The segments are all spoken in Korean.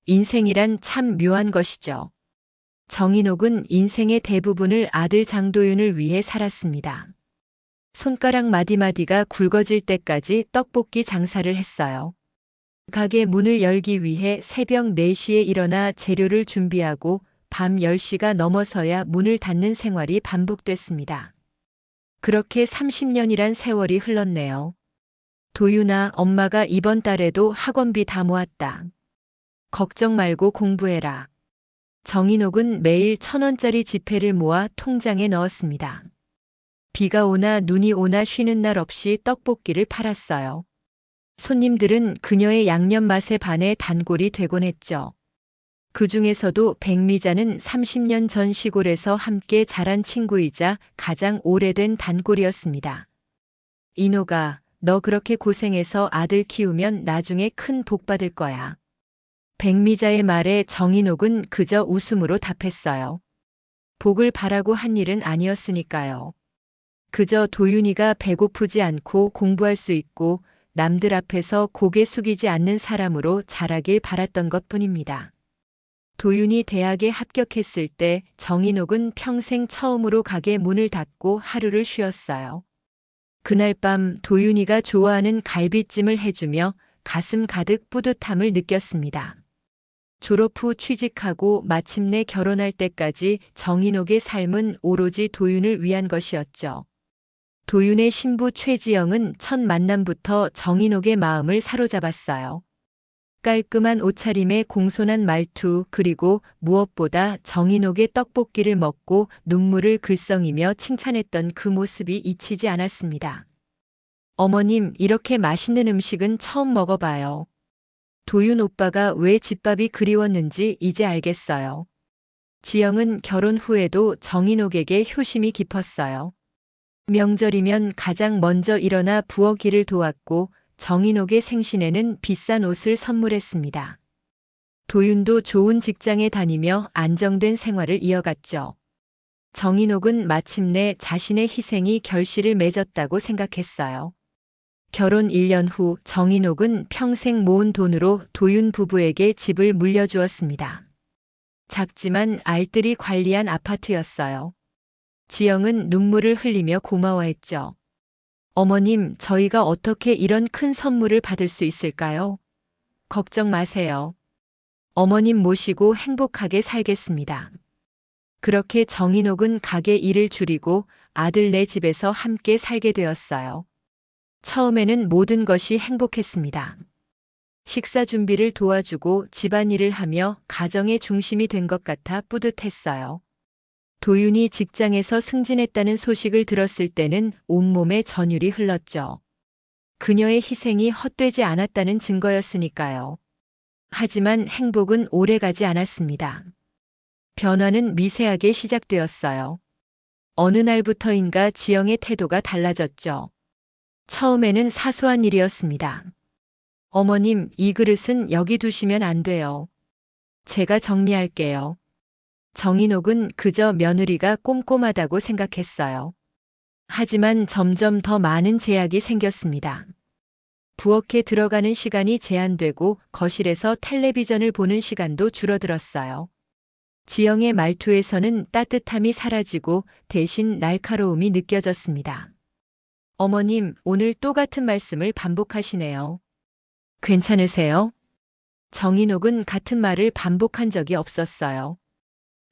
인생이란 참 묘한 것이죠. 정인옥은 인생의 대부분을 아들 장도윤을 위해 살았습니다. 손가락 마디마디가 굵어질 때까지 떡볶이 장사를 했어요. 가게 문을 열기 위해 새벽 4시에 일어나 재료를 준비하고 밤 10시가 넘어서야 문을 닫는 생활이 반복됐습니다. 그렇게 30년이란 세월이 흘렀네요. 도윤아, 엄마가 이번 달에도 학원비 다 모았다. 걱정 말고 공부해라. 정인옥은 매일 1,000원짜리 지폐를 모아 통장에 넣었습니다. 비가 오나 눈이 오나 쉬는 날 없이 떡볶이를 팔았어요. 손님들은 그녀의 양념 맛에 반해 단골이 되곤 했죠. 그 중에서도 백미자는 30년 전 시골에서 함께 자란 친구이자 가장 오래된 단골이었습니다. 인옥아, 너 그렇게 고생해서 아들 키우면 나중에 큰 복 받을 거야. 백미자의 말에 정인옥은 그저 웃음으로 답했어요. 복을 바라고 한 일은 아니었으니까요. 그저 도윤이가 배고프지 않고 공부할 수 있고 남들 앞에서 고개 숙이지 않는 사람으로 자라길 바랐던 것뿐입니다. 도윤이 대학에 합격했을 때 정인옥은 평생 처음으로 가게 문을 닫고 하루를 쉬었어요. 그날 밤 도윤이가 좋아하는 갈비찜을 해주며 가슴 가득 뿌듯함을 느꼈습니다. 졸업 후 취직하고 마침내 결혼할 때까지 정인옥의 삶은 오로지 도윤을 위한 것이었죠. 도윤의 신부 최지영은 첫 만남부터 정인옥의 마음을 사로잡았어요. 깔끔한 옷차림에 공손한 말투, 그리고 무엇보다 정인옥의 떡볶이를 먹고 눈물을 글썽이며 칭찬했던 그 모습이 잊히지 않았습니다. 어머님, 이렇게 맛있는 음식은 처음 먹어봐요. 도윤 오빠가 왜 집밥이 그리웠는지 이제 알겠어요. 지영은 결혼 후에도 정인옥에게 효심이 깊었어요. 명절이면 가장 먼저 일어나 부엌일을 도왔고 정인옥의 생신에는 비싼 옷을 선물했습니다. 도윤도 좋은 직장에 다니며 안정된 생활을 이어갔죠. 정인옥은 마침내 자신의 희생이 결실을 맺었다고 생각했어요. 결혼 1년 후 정인옥은 평생 모은 돈으로 도윤 부부에게 집을 물려주었습니다. 작지만 알뜰히 관리한 아파트였어요. 지영은 눈물을 흘리며 고마워했죠. 어머님, 저희가 어떻게 이런 큰 선물을 받을 수 있을까요? 걱정 마세요. 어머님 모시고 행복하게 살겠습니다. 그렇게 정인옥은 가게 일을 줄이고 아들네 집에서 함께 살게 되었어요. 처음에는 모든 것이 행복했습니다. 식사 준비를 도와주고 집안일을 하며 가정의 중심이 된 것 같아 뿌듯했어요. 도윤이 직장에서 승진했다는 소식을 들었을 때는 온몸에 전율이 흘렀죠. 그녀의 희생이 헛되지 않았다는 증거였으니까요. 하지만 행복은 오래가지 않았습니다. 변화는 미세하게 시작되었어요. 어느 날부터인가 지영의 태도가 달라졌죠. 처음에는 사소한 일이었습니다. 어머님, 이 그릇은 여기 두시면 안 돼요. 제가 정리할게요. 정인옥은 그저 며느리가 꼼꼼하다고 생각했어요. 하지만 점점 더 많은 제약이 생겼습니다. 부엌에 들어가는 시간이 제한되고 거실에서 텔레비전을 보는 시간도 줄어들었어요. 지영의 말투에서는 따뜻함이 사라지고 대신 날카로움이 느껴졌습니다. 어머님, 오늘 또 같은 말씀을 반복하시네요. 괜찮으세요? 정인옥은 같은 말을 반복한 적이 없었어요.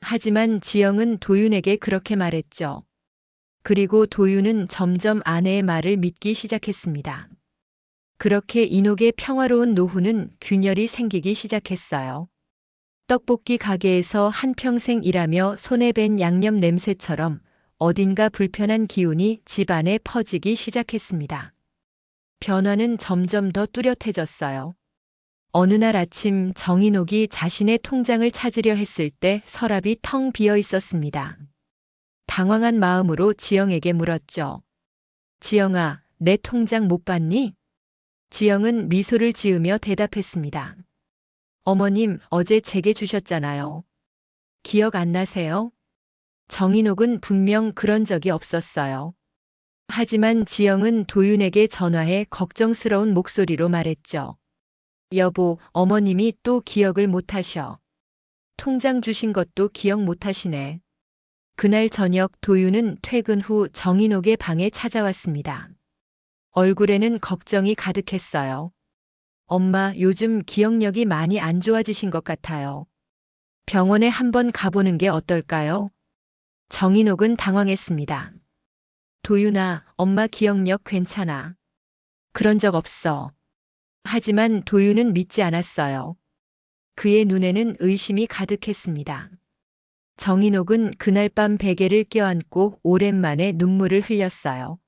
하지만 지영은 도윤에게 그렇게 말했죠. 그리고 도윤은 점점 아내의 말을 믿기 시작했습니다. 그렇게 인옥의 평화로운 노후는 균열이 생기기 시작했어요. 떡볶이 가게에서 한평생 일하며 손에 밴 양념 냄새처럼 어딘가 불편한 기운이 집안에 퍼지기 시작했습니다. 변화는 점점 더 뚜렷해졌어요. 어느 날 아침 정인옥이 자신의 통장을 찾으려 했을 때 서랍이 텅 비어 있었습니다. 당황한 마음으로 지영에게 물었죠. 지영아, 내 통장 못 봤니? 지영은 미소를 지으며 대답했습니다. 어머님, 어제 제게 주셨잖아요. 기억 안 나세요? 정인옥은 분명 그런 적이 없었어요. 하지만 지영은 도윤에게 전화해 걱정스러운 목소리로 말했죠. 여보, 어머님이 또 기억을 못하셔. 통장 주신 것도 기억 못하시네. 그날 저녁 도윤은 퇴근 후 정인옥의 방에 찾아왔습니다. 얼굴에는 걱정이 가득했어요. 엄마, 요즘 기억력이 많이 안 좋아지신 것 같아요. 병원에 한번 가보는 게 어떨까요? 정인옥은 당황했습니다. 도윤아, 엄마 기억력 괜찮아. 그런 적 없어. 하지만 도윤은 믿지 않았어요. 그의 눈에는 의심이 가득했습니다. 정인옥은 그날 밤 베개를 껴안고 오랜만에 눈물을 흘렸어요.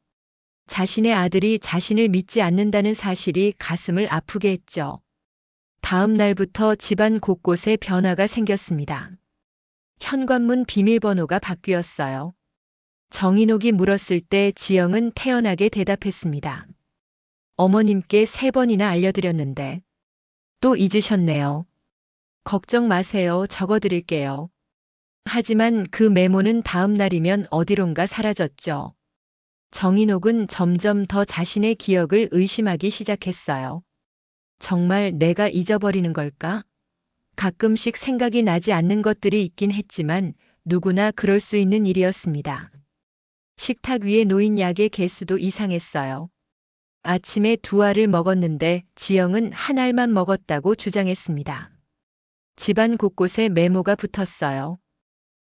자신의 아들이 자신을 믿지 않는다는 사실이 가슴을 아프게 했죠. 다음 날부터 집안 곳곳에 변화가 생겼습니다. 현관문 비밀번호가 바뀌었어요. 정인옥이 물었을 때 지영은 태연하게 대답했습니다. 어머님께 3번이나 알려드렸는데 또 잊으셨네요. 걱정 마세요. 적어드릴게요. 하지만 그 메모는 다음 날이면 어디론가 사라졌죠. 정인옥은 점점 더 자신의 기억을 의심하기 시작했어요. 정말 내가 잊어버리는 걸까? 가끔씩 생각이 나지 않는 것들이 있긴 했지만 누구나 그럴 수 있는 일이었습니다. 식탁 위에 놓인 약의 개수도 이상했어요. 아침에 2알을 먹었는데 지영은 1알만 먹었다고 주장했습니다. 집안 곳곳에 메모가 붙었어요.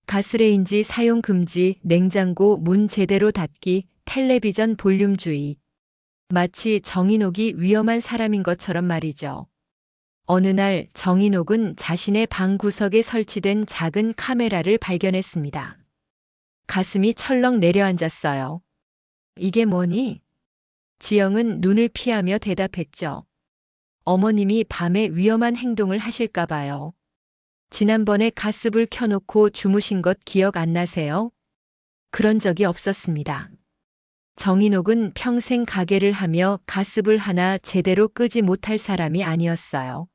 가스레인지 사용 금지, 냉장고 문 제대로 닫기, 텔레비전 볼륨 주의. 마치 정인옥이 위험한 사람인 것처럼 말이죠. 어느 날 정인옥은 자신의 방 구석에 설치된 작은 카메라를 발견했습니다. 가슴이 철렁 내려앉았어요. 이게 뭐니? 지영은 눈을 피하며 대답했죠. 어머님이 밤에 위험한 행동을 하실까 봐요. 지난번에 가스불 켜놓고 주무신 것 기억 안 나세요? 그런 적이 없었습니다. 정인옥은 평생 가게를 하며 가스불 하나 제대로 끄지 못할 사람이 아니었어요.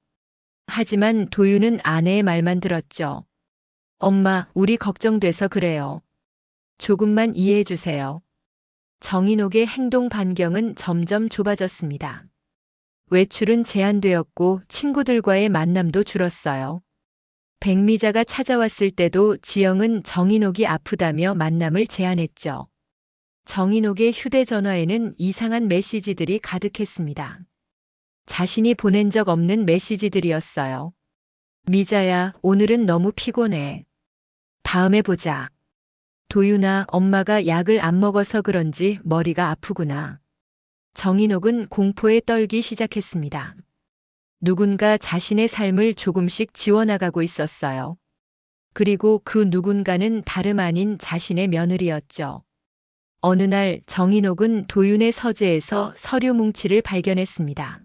하지만 도윤은 아내의 말만 들었죠. 엄마, 우리 걱정돼서 그래요. 조금만 이해해 주세요. 정인옥의 행동 반경은 점점 좁아졌습니다. 외출은 제한되었고 친구들과의 만남도 줄었어요. 백미자가 찾아왔을 때도 지영은 정인옥이 아프다며 만남을 제안했죠. 정인옥의 휴대전화에는 이상한 메시지들이 가득했습니다. 자신이 보낸 적 없는 메시지들이었어요. 미자야, 오늘은 너무 피곤해. 다음에 보자. 도윤아, 엄마가 약을 안 먹어서 그런지 머리가 아프구나. 정인옥은 공포에 떨기 시작했습니다. 누군가 자신의 삶을 조금씩 지워나가고 있었어요. 그리고 그 누군가는 다름 아닌 자신의 며느리였죠. 어느 날 정인옥은 도윤의 서재에서 서류 뭉치를 발견했습니다.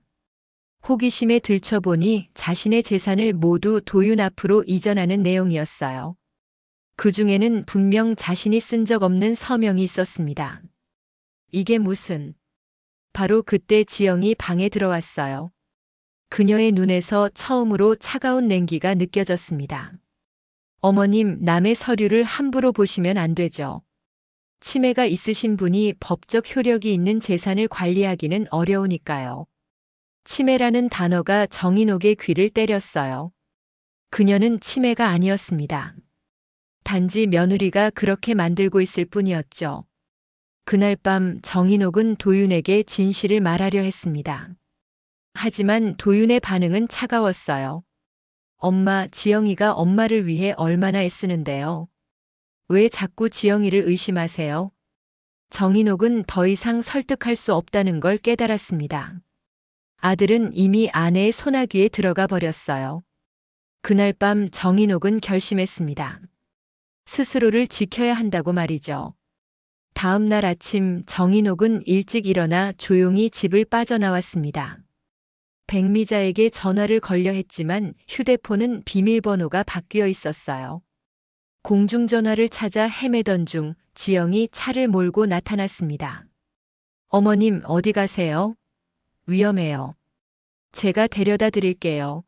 호기심에 들춰보니 자신의 재산을 모두 도윤 앞으로 이전하는 내용이었어요. 그 중에는 분명 자신이 쓴 적 없는 서명이 있었습니다. 이게 무슨... 바로 그때 지영이 방에 들어왔어요. 그녀의 눈에서 처음으로 차가운 냉기가 느껴졌습니다. 어머님, 남의 서류를 함부로 보시면 안 되죠. 치매가 있으신 분이 법적 효력이 있는 재산을 관리하기는 어려우니까요. 치매라는 단어가 정인옥의 귀를 때렸어요. 그녀는 치매가 아니었습니다. 단지 며느리가 그렇게 만들고 있을 뿐이었죠. 그날 밤 정인옥은 도윤에게 진실을 말하려 했습니다. 하지만 도윤의 반응은 차가웠어요. 엄마, 지영이가 엄마를 위해 얼마나 애쓰는데요. 왜 자꾸 지영이를 의심하세요? 정인옥은 더 이상 설득할 수 없다는 걸 깨달았습니다. 아들은 이미 아내의 소나기에 들어가 버렸어요. 그날 밤 정인옥은 결심했습니다. 스스로를 지켜야 한다고 말이죠. 다음 날 아침 정인옥은 일찍 일어나 조용히 집을 빠져나왔습니다. 백미자에게 전화를 걸려 했지만 휴대폰은 비밀번호가 바뀌어 있었어요. 공중전화를 찾아 헤매던 중 지영이 차를 몰고 나타났습니다. 어머님, 어디 가세요? 위험해요. 제가 데려다 드릴게요.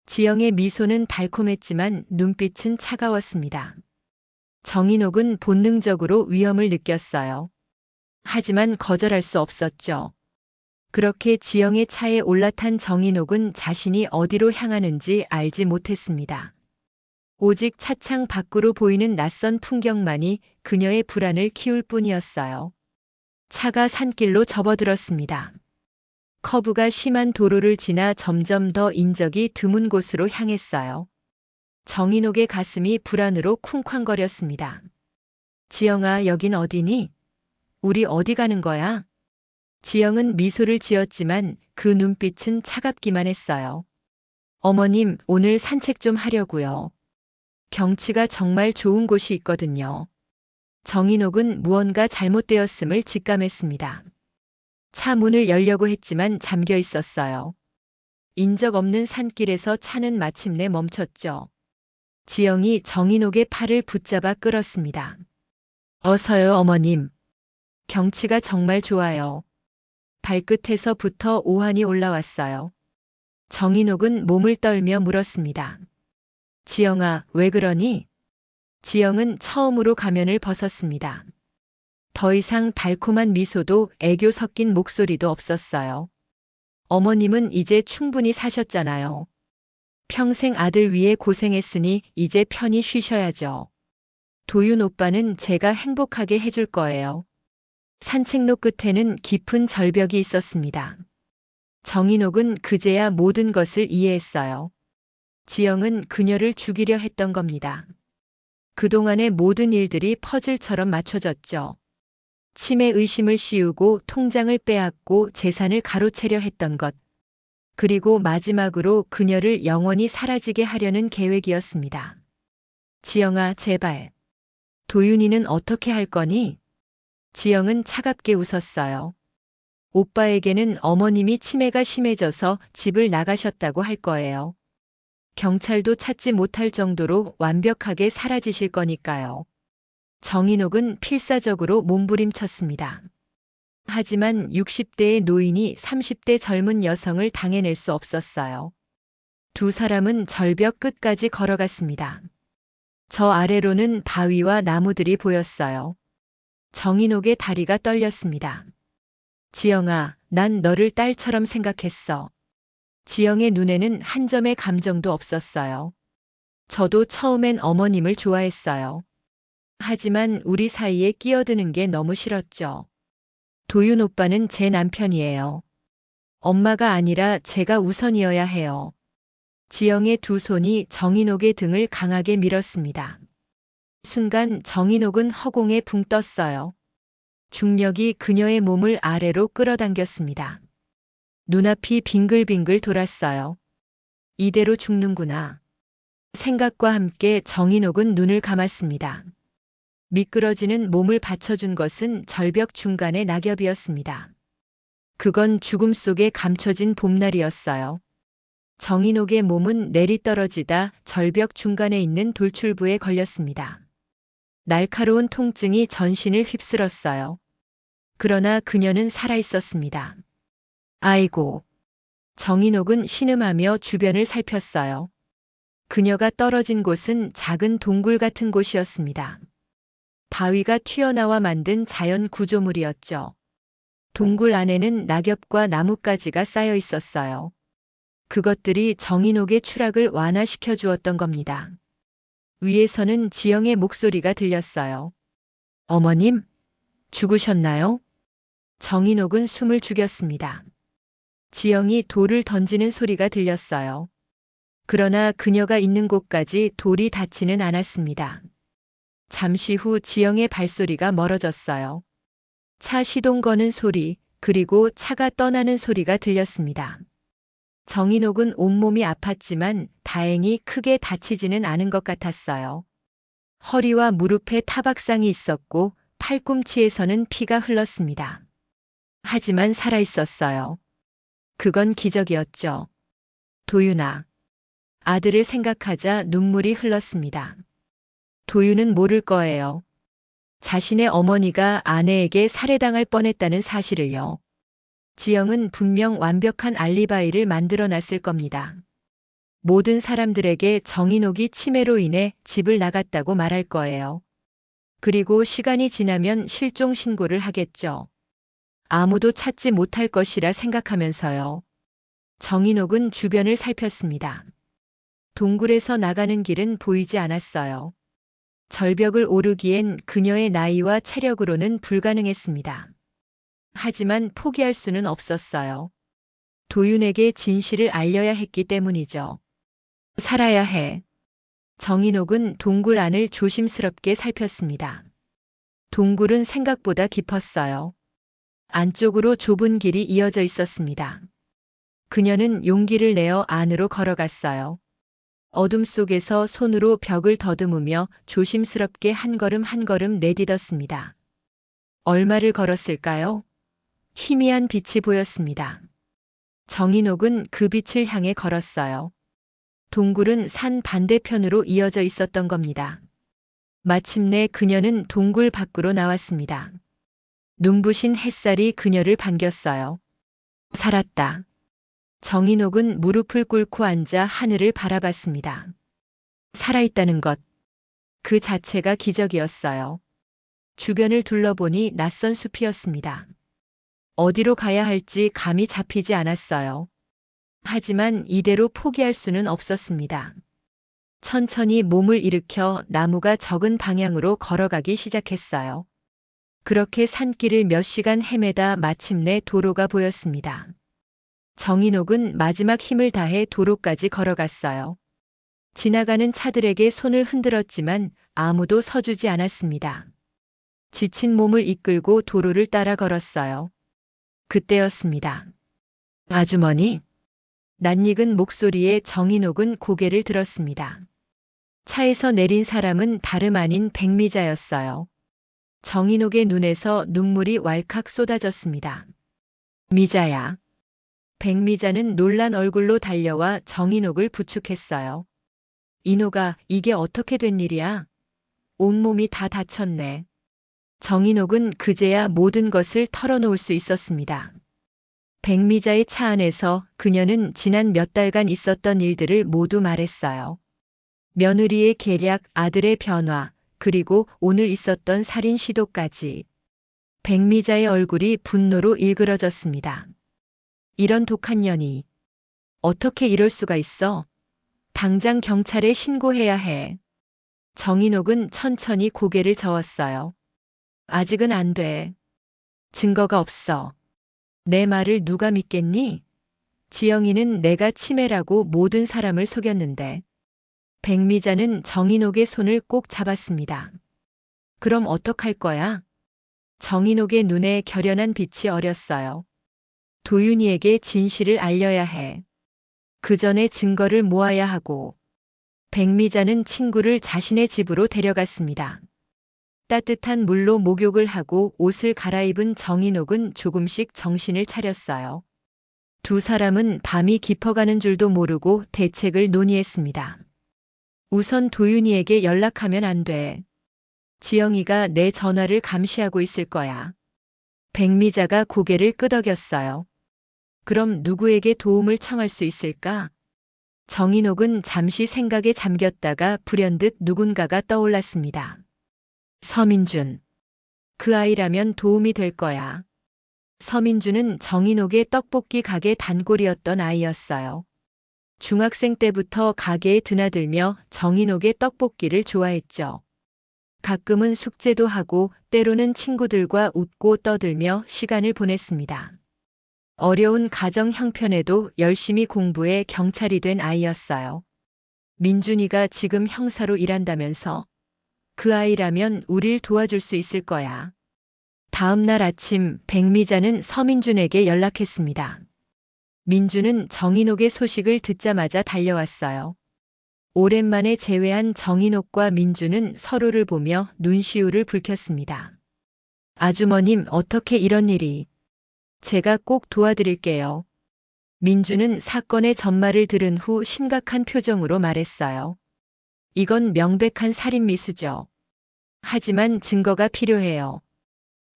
지영의 미소는 달콤했지만 눈빛은 차가웠습니다. 정인옥은 본능적으로 위험을 느꼈어요. 하지만 거절할 수 없었죠. 그렇게 지영의 차에 올라탄 정인옥은 자신이 어디로 향하는지 알지 못했습니다. 오직 차창 밖으로 보이는 낯선 풍경만이 그녀의 불안을 키울 뿐이었어요. 차가 산길로 접어들었습니다. 커브가 심한 도로를 지나 점점 더 인적이 드문 곳으로 향했어요. 정인옥의 가슴이 불안으로 쿵쾅거렸습니다. 지영아, 여긴 어디니? 우리 어디 가는 거야? 지영은 미소를 지었지만 그 눈빛은 차갑기만 했어요. 어머님, 오늘 산책 좀 하려고요. 경치가 정말 좋은 곳이 있거든요. 정인옥은 무언가 잘못되었음을 직감했습니다. 차 문을 열려고 했지만 잠겨 있었어요. 인적 없는 산길에서 차는 마침내 멈췄죠. 지영이 정인옥의 팔을 붙잡아 끌었습니다. 어서요, 어머님. 경치가 정말 좋아요. 발끝에서부터 오한이 올라왔어요. 정인옥은 몸을 떨며 물었습니다. 지영아, 왜 그러니? 지영은 처음으로 가면을 벗었습니다. 더 이상 달콤한 미소도 애교 섞인 목소리도 없었어요. 어머님은 이제 충분히 사셨잖아요. 평생 아들 위해 고생했으니 이제 편히 쉬셔야죠. 도윤 오빠는 제가 행복하게 해줄 거예요. 산책로 끝에는 깊은 절벽이 있었습니다. 정인옥은 그제야 모든 것을 이해했어요. 지영은 그녀를 죽이려 했던 겁니다. 그동안의 모든 일들이 퍼즐처럼 맞춰졌죠. 치매 의심을 씌우고 통장을 빼앗고 재산을 가로채려 했던 것. 그리고 마지막으로 그녀를 영원히 사라지게 하려는 계획이었습니다. 지영아, 제발. 도윤이는 어떻게 할 거니? 지영은 차갑게 웃었어요. 오빠에게는 어머님이 치매가 심해져서 집을 나가셨다고 할 거예요. 경찰도 찾지 못할 정도로 완벽하게 사라지실 거니까요. 정인옥은 필사적으로 몸부림쳤습니다. 하지만 60대의 노인이 30대 젊은 여성을 당해낼 수 없었어요. 두 사람은 절벽 끝까지 걸어갔습니다. 저 아래로는 바위와 나무들이 보였어요. 정인옥의 다리가 떨렸습니다. 지영아, 난 너를 딸처럼 생각했어. 지영의 눈에는 한 점의 감정도 없었어요. 저도 처음엔 어머님을 좋아했어요. 하지만 우리 사이에 끼어드는 게 너무 싫었죠. 도윤 오빠는 제 남편이에요. 엄마가 아니라 제가 우선이어야 해요. 지영의 두 손이 정인옥의 등을 강하게 밀었습니다. 순간 정인옥은 허공에 붕 떴어요. 중력이 그녀의 몸을 아래로 끌어당겼습니다. 눈앞이 빙글빙글 돌았어요. 이대로 죽는구나. 생각과 함께 정인옥은 눈을 감았습니다. 미끄러지는 몸을 받쳐준 것은 절벽 중간의 낙엽이었습니다. 그건 죽음 속에 감춰진 봄날이었어요. 정인옥의 몸은 내리떨어지다 절벽 중간에 있는 돌출부에 걸렸습니다. 날카로운 통증이 전신을 휩쓸었어요. 그러나 그녀는 살아있었습니다. 아이고. 정인옥은 신음하며 주변을 살폈어요. 그녀가 떨어진 곳은 작은 동굴 같은 곳이었습니다. 바위가 튀어나와 만든 자연 구조물이었죠. 동굴 안에는 낙엽과 나뭇가지가 쌓여 있었어요. 그것들이 정인옥의 추락을 완화시켜 주었던 겁니다. 위에서는 지영의 목소리가 들렸어요. 어머님, 죽으셨나요? 정인옥은 숨을 죽였습니다. 지영이 돌을 던지는 소리가 들렸어요. 그러나 그녀가 있는 곳까지 돌이 닿지는 않았습니다. 잠시 후 지영의 발소리가 멀어졌어요. 차 시동 거는 소리, 그리고 차가 떠나는 소리가 들렸습니다. 정인옥은 온몸이 아팠지만 다행히 크게 다치지는 않은 것 같았어요. 허리와 무릎에 타박상이 있었고 팔꿈치에서는 피가 흘렀습니다. 하지만 살아있었어요. 그건 기적이었죠. 도윤아. 아들을 생각하자 눈물이 흘렀습니다. 도윤은 모를 거예요. 자신의 어머니가 아내에게 살해당할 뻔했다는 사실을요. 지영은 분명 완벽한 알리바이를 만들어 놨을 겁니다. 모든 사람들에게 정인옥이 치매로 인해 집을 나갔다고 말할 거예요. 그리고 시간이 지나면 실종 신고를 하겠죠. 아무도 찾지 못할 것이라 생각하면서요. 정인옥은 주변을 살폈습니다. 동굴에서 나가는 길은 보이지 않았어요. 절벽을 오르기엔 그녀의 나이와 체력으로는 불가능했습니다. 하지만 포기할 수는 없었어요. 도윤에게 진실을 알려야 했기 때문이죠. 살아야 해. 정인옥은 동굴 안을 조심스럽게 살폈습니다. 동굴은 생각보다 깊었어요. 안쪽으로 좁은 길이 이어져 있었습니다. 그녀는 용기를 내어 안으로 걸어갔어요. 어둠 속에서 손으로 벽을 더듬으며 조심스럽게 한 걸음 한 걸음 내딛었습니다. 얼마를 걸었을까요? 희미한 빛이 보였습니다. 정인옥은 그 빛을 향해 걸었어요. 동굴은 산 반대편으로 이어져 있었던 겁니다. 마침내 그녀는 동굴 밖으로 나왔습니다. 눈부신 햇살이 그녀를 반겼어요. 살았다. 정인옥은 무릎을 꿇고 앉아 하늘을 바라봤습니다. 살아있다는 것. 그 자체가 기적이었어요. 주변을 둘러보니 낯선 숲이었습니다. 어디로 가야 할지 감이 잡히지 않았어요. 하지만 이대로 포기할 수는 없었습니다. 천천히 몸을 일으켜 나무가 적은 방향으로 걸어가기 시작했어요. 그렇게 산길을 몇 시간 헤매다 마침내 도로가 보였습니다. 정인옥은 마지막 힘을 다해 도로까지 걸어갔어요. 지나가는 차들에게 손을 흔들었지만 아무도 서주지 않았습니다. 지친 몸을 이끌고 도로를 따라 걸었어요. 그때였습니다. 아주머니? 낯익은 목소리에 정인옥은 고개를 들었습니다. 차에서 내린 사람은 다름 아닌 백미자였어요. 정인옥의 눈에서 눈물이 왈칵 쏟아졌습니다. 미자야. 백미자는 놀란 얼굴로 달려와 정인옥을 부축했어요. 인옥아, 이게 어떻게 된 일이야? 온몸이 다 다쳤네. 정인옥은 그제야 모든 것을 털어놓을 수 있었습니다. 백미자의 차 안에서 그녀는 지난 몇 달간 있었던 일들을 모두 말했어요. 며느리의 계략, 아들의 변화, 그리고 오늘 있었던 살인 시도까지. 백미자의 얼굴이 분노로 일그러졌습니다. 이런 독한 년이. 어떻게 이럴 수가 있어? 당장 경찰에 신고해야 해. 정인옥은 천천히 고개를 저었어요. 아직은 안 돼. 증거가 없어. 내 말을 누가 믿겠니? 지영이는 내가 치매라고 모든 사람을 속였는데. 백미자는 정인옥의 손을 꼭 잡았습니다. 그럼 어떡할 거야? 정인옥의 눈에 결연한 빛이 어렸어요. 도윤이에게 진실을 알려야 해. 그 전에 증거를 모아야 하고. 백미자는 친구를 자신의 집으로 데려갔습니다. 따뜻한 물로 목욕을 하고 옷을 갈아입은 정인옥은 조금씩 정신을 차렸어요. 두 사람은 밤이 깊어가는 줄도 모르고 대책을 논의했습니다. 우선 도윤이에게 연락하면 안 돼. 지영이가 내 전화를 감시하고 있을 거야. 백미자가 고개를 끄덕였어요. 그럼 누구에게 도움을 청할 수 있을까? 정인옥은 잠시 생각에 잠겼다가 불현듯 누군가가 떠올랐습니다. 서민준. 그 아이라면 도움이 될 거야. 서민준은 정인옥의 떡볶이 가게 단골이었던 아이였어요. 중학생 때부터 가게에 드나들며 정인옥의 떡볶이를 좋아했죠. 가끔은 숙제도 하고 때로는 친구들과 웃고 떠들며 시간을 보냈습니다. 어려운 가정 형편에도 열심히 공부해 경찰이 된 아이였어요. 민준이가 지금 형사로 일한다면서? 그 아이라면 우릴 도와줄 수 있을 거야. 다음 날 아침 백미자는 서민준에게 연락했습니다. 민준은 정인옥의 소식을 듣자마자 달려왔어요. 오랜만에 재회한 정인옥과 민준은 서로를 보며 눈시울을 붉혔습니다. 아주머님, 어떻게 이런 일이? 제가 꼭 도와드릴게요. 민준은 사건의 전말을 들은 후 심각한 표정으로 말했어요. 이건 명백한 살인미수죠. 하지만 증거가 필요해요.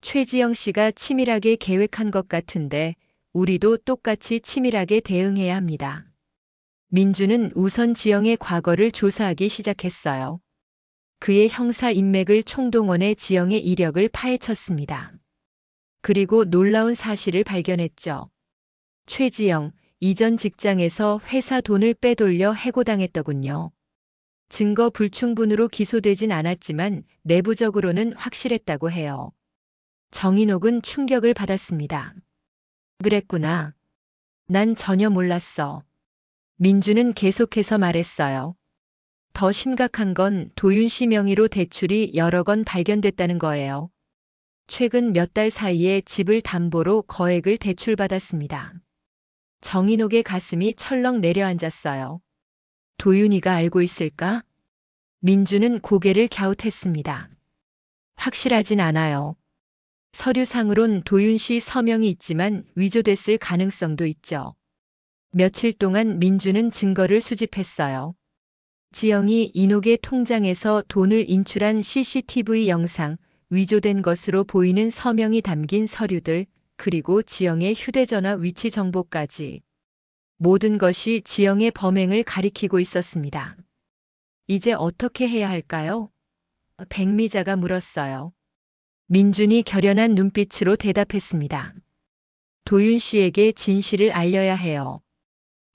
최지영 씨가 치밀하게 계획한 것 같은데 우리도 똑같이 치밀하게 대응해야 합니다. 민주는 우선 지영의 과거를 조사하기 시작했어요. 그의 형사 인맥을 총동원해 지영의 이력을 파헤쳤습니다. 그리고 놀라운 사실을 발견했죠. 최지영, 이전 직장에서 회사 돈을 빼돌려 해고당했더군요. 증거 불충분으로 기소되진 않았지만 내부적으로는 확실했다고 해요. 정인옥은 충격을 받았습니다. 그랬구나. 난 전혀 몰랐어. 민주는 계속해서 말했어요. 더 심각한 건 도윤 씨 명의로 대출이 여러 건 발견됐다는 거예요. 최근 몇 달 사이에 집을 담보로 거액을 대출받았습니다. 정인옥의 가슴이 철렁 내려앉았어요. 도윤이가 알고 있을까? 민주는 고개를 갸웃했습니다. 확실하진 않아요. 서류상으론 도윤 씨 서명이 있지만 위조됐을 가능성도 있죠. 며칠 동안 민주는 증거를 수집했어요. 지영이 인옥의 통장에서 돈을 인출한 CCTV 영상, 위조된 것으로 보이는 서명이 담긴 서류들, 그리고 지영의 휴대전화 위치 정보까지. 모든 것이 지영의 범행을 가리키고 있었습니다. 이제 어떻게 해야 할까요? 백미자가 물었어요. 민준이 결연한 눈빛으로 대답했습니다. 도윤 씨에게 진실을 알려야 해요.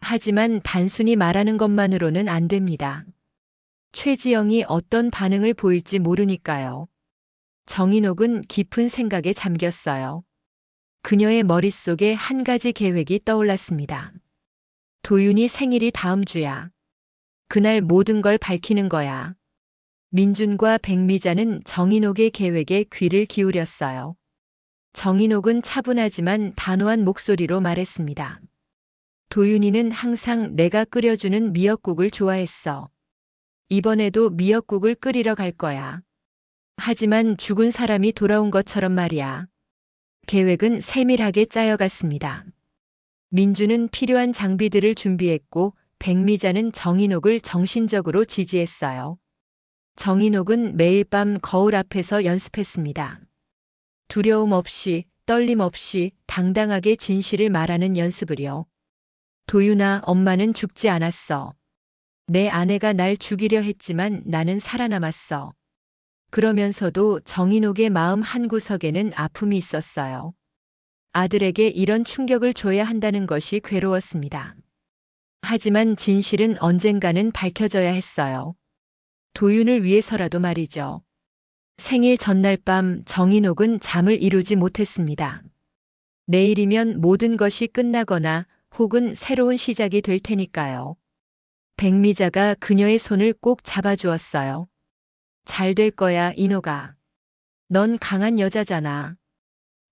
하지만 단순히 말하는 것만으로는 안 됩니다. 최지영이 어떤 반응을 보일지 모르니까요. 정인옥은 깊은 생각에 잠겼어요. 그녀의 머릿속에 한 가지 계획이 떠올랐습니다. 도윤이 생일이 다음 주야. 그날 모든 걸 밝히는 거야. 민준과 백미자는 정인옥의 계획에 귀를 기울였어요. 정인옥은 차분하지만 단호한 목소리로 말했습니다. 도윤이는 항상 내가 끓여주는 미역국을 좋아했어. 이번에도 미역국을 끓이러 갈 거야. 하지만 죽은 사람이 돌아온 것처럼 말이야. 계획은 세밀하게 짜여갔습니다. 민주는 필요한 장비들을 준비했고 백미자는 정인옥을 정신적으로 지지했어요. 정인옥은 매일 밤 거울 앞에서 연습했습니다. 두려움 없이, 떨림 없이 당당하게 진실을 말하는 연습을요. 도윤아, 엄마는 죽지 않았어. 내 아내가 날 죽이려 했지만 나는 살아남았어. 그러면서도 정인옥의 마음 한구석에는 아픔이 있었어요. 아들에게 이런 충격을 줘야 한다는 것이 괴로웠습니다. 하지만 진실은 언젠가는 밝혀져야 했어요. 도윤을 위해서라도 말이죠. 생일 전날 밤 정인옥은 잠을 이루지 못했습니다. 내일이면 모든 것이 끝나거나 혹은 새로운 시작이 될 테니까요. 백미자가 그녀의 손을 꼭 잡아주었어요. 잘 될 거야, 인옥아. 넌 강한 여자잖아.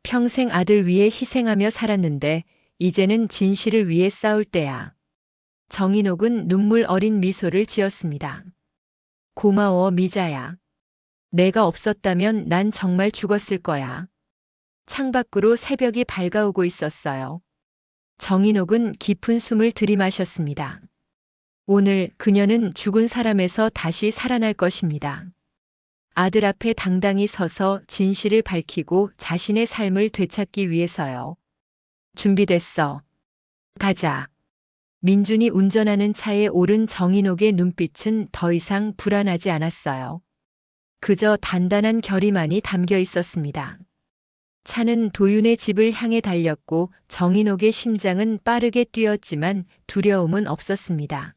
평생 아들 위해 희생하며 살았는데 이제는 진실을 위해 싸울 때야. 정인옥은 눈물 어린 미소를 지었습니다. 고마워, 미자야. 내가 없었다면 난 정말 죽었을 거야. 창밖으로 새벽이 밝아오고 있었어요. 정인옥은 깊은 숨을 들이마셨습니다. 오늘 그녀는 죽은 사람에서 다시 살아날 것입니다. 아들 앞에 당당히 서서 진실을 밝히고 자신의 삶을 되찾기 위해서요. 준비됐어. 가자. 민준이 운전하는 차에 오른 정인옥의 눈빛은 더 이상 불안하지 않았어요. 그저 단단한 결의만이 담겨 있었습니다. 차는 도윤의 집을 향해 달렸고 정인옥의 심장은 빠르게 뛰었지만 두려움은 없었습니다.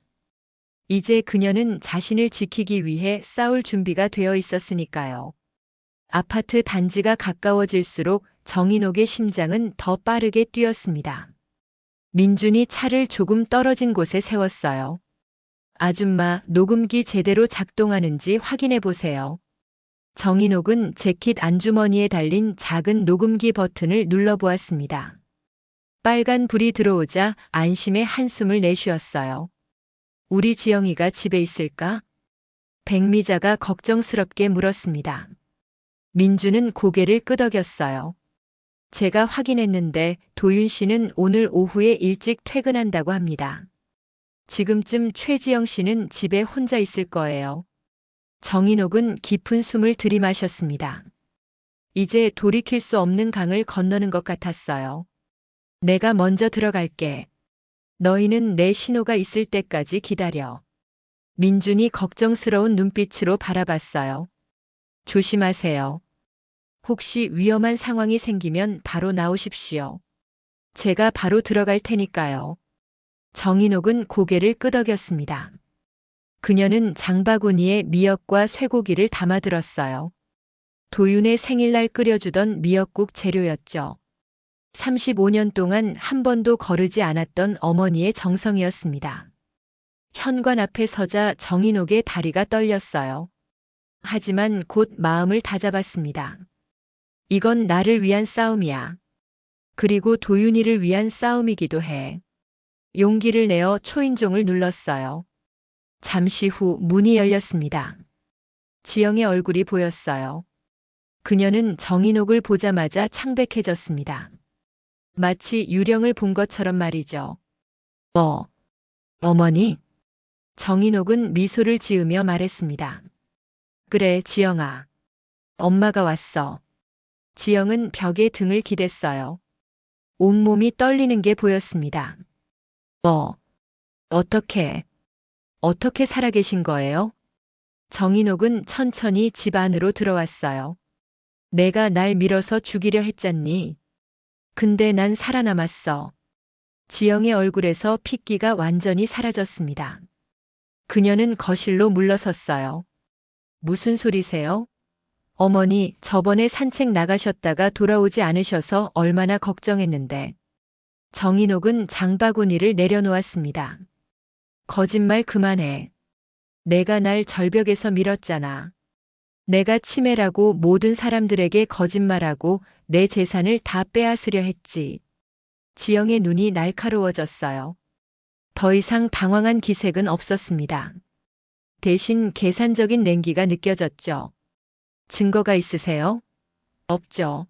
이제 그녀는 자신을 지키기 위해 싸울 준비가 되어 있었으니까요. 아파트 단지가 가까워질수록 정인옥의 심장은 더 빠르게 뛰었습니다. 민준이 차를 조금 떨어진 곳에 세웠어요. 아줌마, 녹음기 제대로 작동하는지 확인해 보세요. 정인옥은 재킷 안주머니에 달린 작은 녹음기 버튼을 눌러보았습니다. 빨간 불이 들어오자 안심의 한숨을 내쉬었어요. 우리 지영이가 집에 있을까? 백미자가 걱정스럽게 물었습니다. 민주는 고개를 끄덕였어요. 제가 확인했는데 도윤 씨는 오늘 오후에 일찍 퇴근한다고 합니다. 지금쯤 최지영 씨는 집에 혼자 있을 거예요. 정인옥은 깊은 숨을 들이마셨습니다. 이제 돌이킬 수 없는 강을 건너는 것 같았어요. 내가 먼저 들어갈게. 너희는 내 신호가 있을 때까지 기다려. 민준이 걱정스러운 눈빛으로 바라봤어요. 조심하세요. 혹시 위험한 상황이 생기면 바로 나오십시오. 제가 바로 들어갈 테니까요. 정인옥은 고개를 끄덕였습니다. 그녀는 장바구니에 미역과 쇠고기를 담아들었어요. 도윤의 생일날 끓여주던 미역국 재료였죠. 35년 동안 한 번도 거르지 않았던 어머니의 정성이었습니다. 현관 앞에 서자 정인옥의 다리가 떨렸어요. 하지만 곧 마음을 다잡았습니다. 이건 나를 위한 싸움이야. 그리고 도윤이를 위한 싸움이기도 해. 용기를 내어 초인종을 눌렀어요. 잠시 후 문이 열렸습니다. 지영의 얼굴이 보였어요. 그녀는 정인옥을 보자마자 창백해졌습니다. 마치 유령을 본 것처럼 말이죠. 어머니? 정인옥은 미소를 지으며 말했습니다. 그래, 지영아. 엄마가 왔어. 지영은 벽에 등을 기댔어요. 온몸이 떨리는 게 보였습니다. 어떻게 살아계신 거예요? 정인옥은 천천히 집 안으로 들어왔어요. 내가 날 밀어서 죽이려 했잖니. 근데 난 살아남았어. 지영의 얼굴에서 핏기가 완전히 사라졌습니다. 그녀는 거실로 물러섰어요. 무슨 소리세요? 어머니, 저번에 산책 나가셨다가 돌아오지 않으셔서 얼마나 걱정했는데. 정인옥은 장바구니를 내려놓았습니다. 거짓말 그만해. 내가 날 절벽에서 밀었잖아. 내가 치매라고 모든 사람들에게 거짓말하고 내 재산을 다 빼앗으려 했지. 지영의 눈이 날카로워졌어요. 더 이상 당황한 기색은 없었습니다. 대신 계산적인 냉기가 느껴졌죠. 증거가 있으세요? 없죠.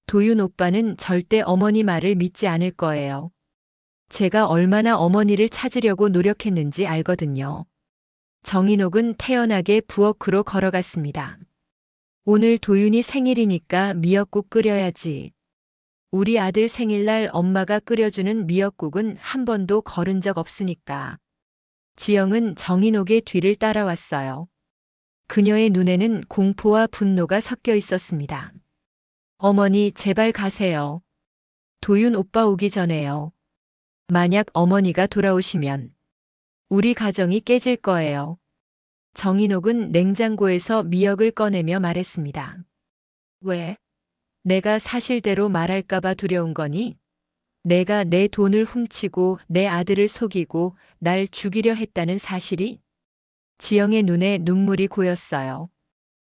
도윤 오빠는 절대 어머니 말을 믿지 않을 거예요. 제가 얼마나 어머니를 찾으려고 노력했는지 알거든요. 정인옥은 태연하게 부엌으로 걸어갔습니다. 오늘 도윤이 생일이니까 미역국 끓여야지. 우리 아들 생일날 엄마가 끓여주는 미역국은 한 번도 거른 적 없으니까. 지영은 정인옥의 뒤를 따라왔어요. 그녀의 눈에는 공포와 분노가 섞여 있었습니다. 어머니, 제발 가세요. 도윤 오빠 오기 전에요. 만약 어머니가 돌아오시면 우리 가정이 깨질 거예요. 정인옥은 냉장고에서 미역을 꺼내며 말했습니다. 왜? 내가 사실대로 말할까봐 두려운 거니? 내가 내 돈을 훔치고 내 아들을 속이고 날 죽이려 했다는 사실이? 지영의 눈에 눈물이 고였어요.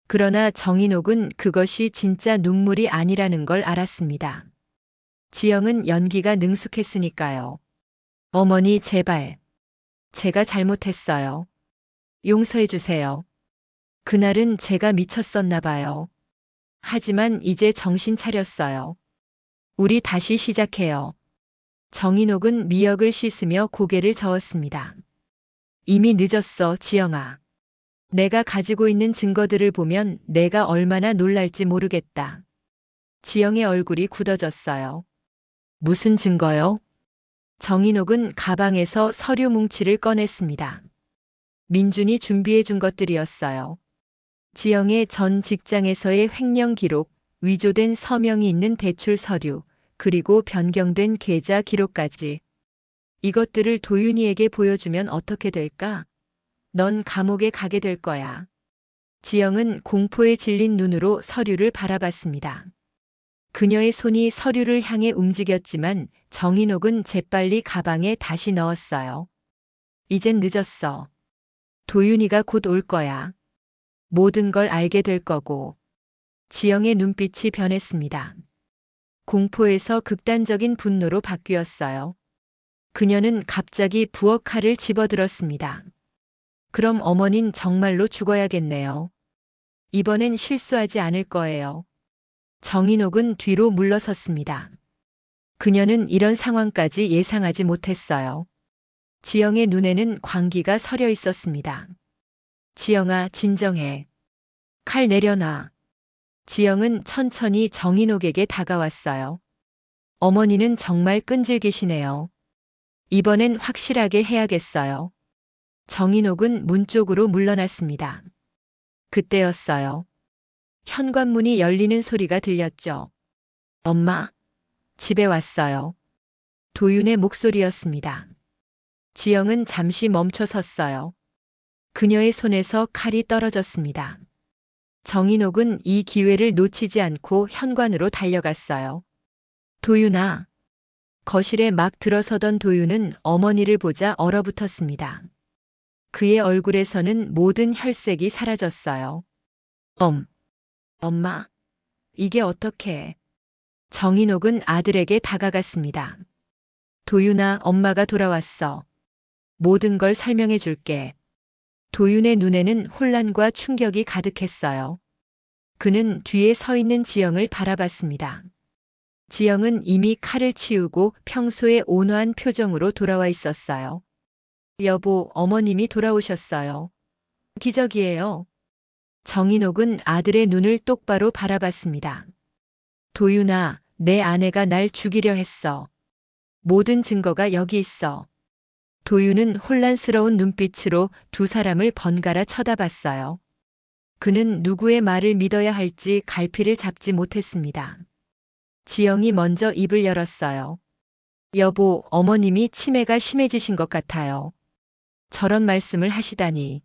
그러나 정인옥은 그것이 진짜 눈물이 아니라는 걸 알았습니다. 지영은 연기가 능숙했으니까요. 어머니, 제발. 제가 잘못했어요. 용서해 주세요. 그날은 제가 미쳤었나 봐요. 하지만 이제 정신 차렸어요. 우리 다시 시작해요. 정인옥은 미역을 씻으며 고개를 저었습니다. 이미 늦었어, 지영아. 내가 가지고 있는 증거들을 보면 내가 얼마나 놀랄지 모르겠다. 지영의 얼굴이 굳어졌어요. 무슨 증거요? 정인옥은 가방에서 서류 뭉치를 꺼냈습니다. 민준이 준비해 준 것들이었어요. 지영의 전 직장에서의 횡령 기록, 위조된 서명이 있는 대출 서류, 그리고 변경된 계좌 기록까지. 이것들을 도윤이에게 보여주면 어떻게 될까? 넌 감옥에 가게 될 거야. 지영은 공포에 질린 눈으로 서류를 바라봤습니다. 그녀의 손이 서류를 향해 움직였지만 정인옥은 재빨리 가방에 다시 넣었어요. 이젠 늦었어. 도윤이가 곧 올 거야. 모든 걸 알게 될 거고. 지영의 눈빛이 변했습니다. 공포에서 극단적인 분노로 바뀌었어요. 그녀는 갑자기 부엌 칼을 집어들었습니다. 그럼 어머닌 정말로 죽어야겠네요. 이번엔 실수하지 않을 거예요. 정인옥은 뒤로 물러섰습니다. 그녀는 이런 상황까지 예상하지 못했어요. 지영의 눈에는 광기가 서려 있었습니다. 지영아, 진정해. 칼 내려놔. 지영은 천천히 정인옥에게 다가왔어요. 어머니는 정말 끈질기시네요. 이번엔 확실하게 해야겠어요. 정인옥은 문 쪽으로 물러났습니다. 그때였어요. 현관문이 열리는 소리가 들렸죠. 엄마, 집에 왔어요. 도윤의 목소리였습니다. 지영은 잠시 멈춰 섰어요. 그녀의 손에서 칼이 떨어졌습니다. 정인옥은 이 기회를 놓치지 않고 현관으로 달려갔어요. 도윤아. 거실에 막 들어서던 도윤은 어머니를 보자 얼어붙었습니다. 그의 얼굴에서는 모든 혈색이 사라졌어요. 엄마, 이게 어떻게? 정인옥은 아들에게 다가갔습니다. 도윤아, 엄마가 돌아왔어. 모든 걸 설명해 줄게. 도윤의 눈에는 혼란과 충격이 가득했어요. 그는 뒤에 서 있는 지영을 바라봤습니다. 지영은 이미 칼을 치우고 평소의 온화한 표정으로 돌아와 있었어요. 여보, 어머님이 돌아오셨어요. 기적이에요. 정인옥은 아들의 눈을 똑바로 바라봤습니다. 도윤아, 내 아내가 날 죽이려 했어. 모든 증거가 여기 있어. 도윤은 혼란스러운 눈빛으로 두 사람을 번갈아 쳐다봤어요. 그는 누구의 말을 믿어야 할지 갈피를 잡지 못했습니다. 지영이 먼저 입을 열었어요. 여보, 어머님이 치매가 심해지신 것 같아요. 저런 말씀을 하시다니.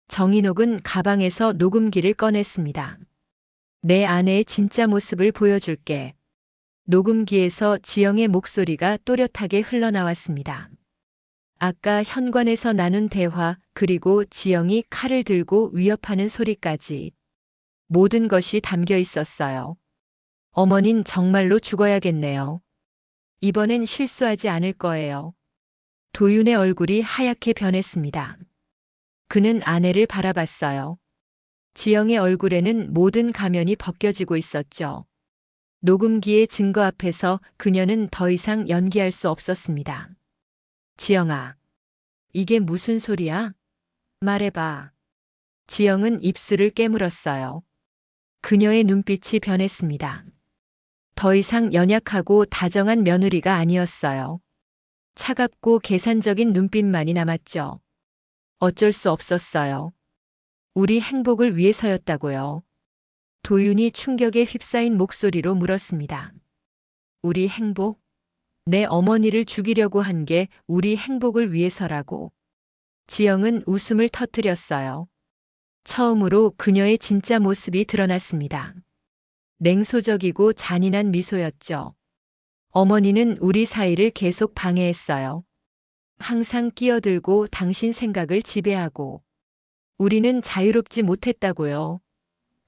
정인옥은 가방에서 녹음기를 꺼냈습니다. 내 아내의 진짜 모습을 보여줄게. 녹음기에서 지영의 목소리가 또렷하게 흘러나왔습니다. 아까 현관에서 나눈 대화, 그리고 지영이 칼을 들고 위협하는 소리까지 모든 것이 담겨 있었어요. 어머닌 정말로 죽어야겠네요. 이번엔 실수하지 않을 거예요. 도윤의 얼굴이 하얗게 변했습니다. 그는 아내를 바라봤어요. 지영의 얼굴에는 모든 가면이 벗겨지고 있었죠. 녹음기의 증거 앞에서 그녀는 더 이상 연기할 수 없었습니다. 지영아, 이게 무슨 소리야? 말해봐. 지영은 입술을 깨물었어요. 그녀의 눈빛이 변했습니다. 더 이상 연약하고 다정한 며느리가 아니었어요. 차갑고 계산적인 눈빛만이 남았죠. 어쩔 수 없었어요. 우리 행복을 위해서였다고요. 도윤이 충격에 휩싸인 목소리로 물었습니다. 우리 행복? 내 어머니를 죽이려고 한 게 우리 행복을 위해서라고. 지영은 웃음을 터뜨렸어요. 처음으로 그녀의 진짜 모습이 드러났습니다. 냉소적이고 잔인한 미소였죠. 어머니는 우리 사이를 계속 방해했어요. 항상 끼어들고 당신 생각을 지배하고. 우리는 자유롭지 못했다고요.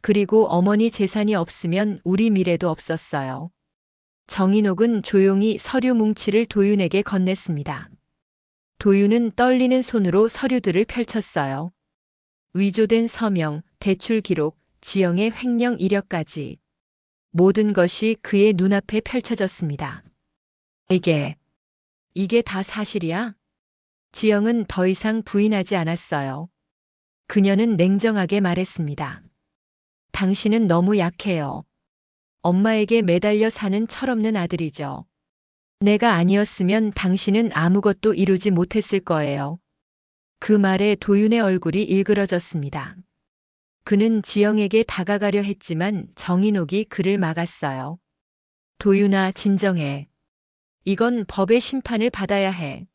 그리고 어머니 재산이 없으면 우리 미래도 없었어요. 정인옥은 조용히 서류 뭉치를 도윤에게 건넸습니다. 도윤은 떨리는 손으로 서류들을 펼쳤어요. 위조된 서명, 대출 기록, 지영의 횡령 이력까지. 모든 것이 그의 눈앞에 펼쳐졌습니다. 이게 다 사실이야? 지영은 더 이상 부인하지 않았어요. 그녀는 냉정하게 말했습니다. 당신은 너무 약해요. 엄마에게 매달려 사는 철없는 아들이죠. 내가 아니었으면 당신은 아무것도 이루지 못했을 거예요. 그 말에 도윤의 얼굴이 일그러졌습니다. 그는 지영에게 다가가려 했지만 정인옥이 그를 막았어요. 도윤아, 진정해. 이건 법의 심판을 받아야 해.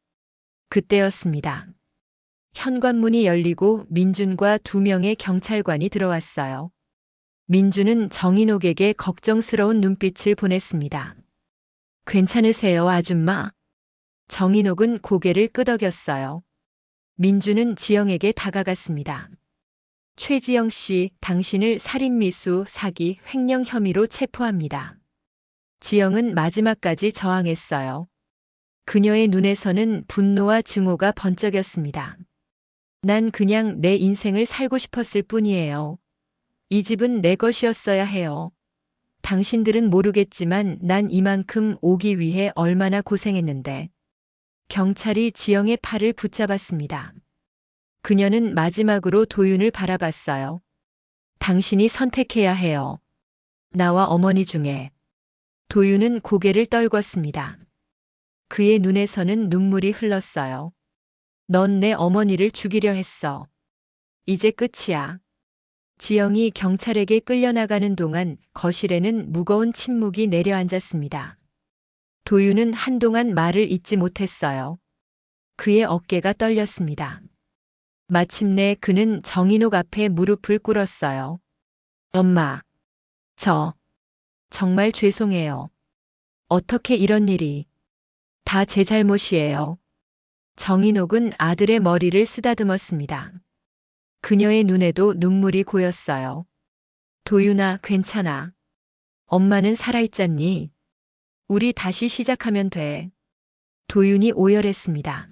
그때였습니다. 현관문이 열리고 민준과 2명의 경찰관이 들어왔어요. 민준은 정인옥에게 걱정스러운 눈빛을 보냈습니다. 괜찮으세요, 아줌마? 정인옥은 고개를 끄덕였어요. 민준은 지영에게 다가갔습니다. 최지영 씨, 당신을 살인미수, 사기, 횡령 혐의로 체포합니다. 지영은 마지막까지 저항했어요. 그녀의 눈에서는 분노와 증오가 번쩍였습니다. 난 그냥 내 인생을 살고 싶었을 뿐이에요. 이 집은 내 것이었어야 해요. 당신들은 모르겠지만 난 이만큼 오기 위해 얼마나 고생했는데. 경찰이 지영의 팔을 붙잡았습니다. 그녀는 마지막으로 도윤을 바라봤어요. 당신이 선택해야 해요. 나와 어머니 중에. 도윤은 고개를 떨궜습니다. 그의 눈에서는 눈물이 흘렀어요. 넌 내 어머니를 죽이려 했어. 이제 끝이야. 지영이 경찰에게 끌려나가는 동안 거실에는 무거운 침묵이 내려앉았습니다. 도윤은 한동안 말을 잇지 못했어요. 그의 어깨가 떨렸습니다. 마침내 그는 정인옥 앞에 무릎을 꿇었어요. 엄마, 저 정말 죄송해요. 어떻게 이런 일이. 다 제 잘못이에요. 정인옥은 아들의 머리를 쓰다듬었습니다. 그녀의 눈에도 눈물이 고였어요. 도윤아, 괜찮아. 엄마는 살아있잖니. 우리 다시 시작하면 돼. 도윤이 오열했습니다.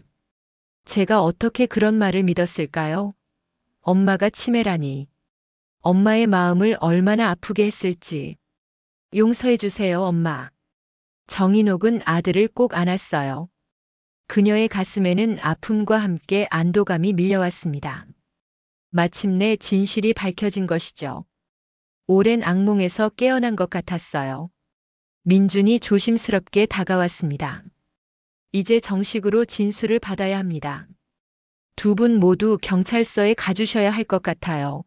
제가 어떻게 그런 말을 믿었을까요? 엄마가 치매라니. 엄마의 마음을 얼마나 아프게 했을지. 용서해 주세요, 엄마. 정인옥은 아들을 꼭 안았어요. 그녀의 가슴에는 아픔과 함께 안도감이 밀려왔습니다. 마침내 진실이 밝혀진 것이죠. 오랜 악몽에서 깨어난 것 같았어요. 민준이 조심스럽게 다가왔습니다. 이제 정식으로 진술을 받아야 합니다. 두 분 모두 경찰서에 가주셔야 할 것 같아요.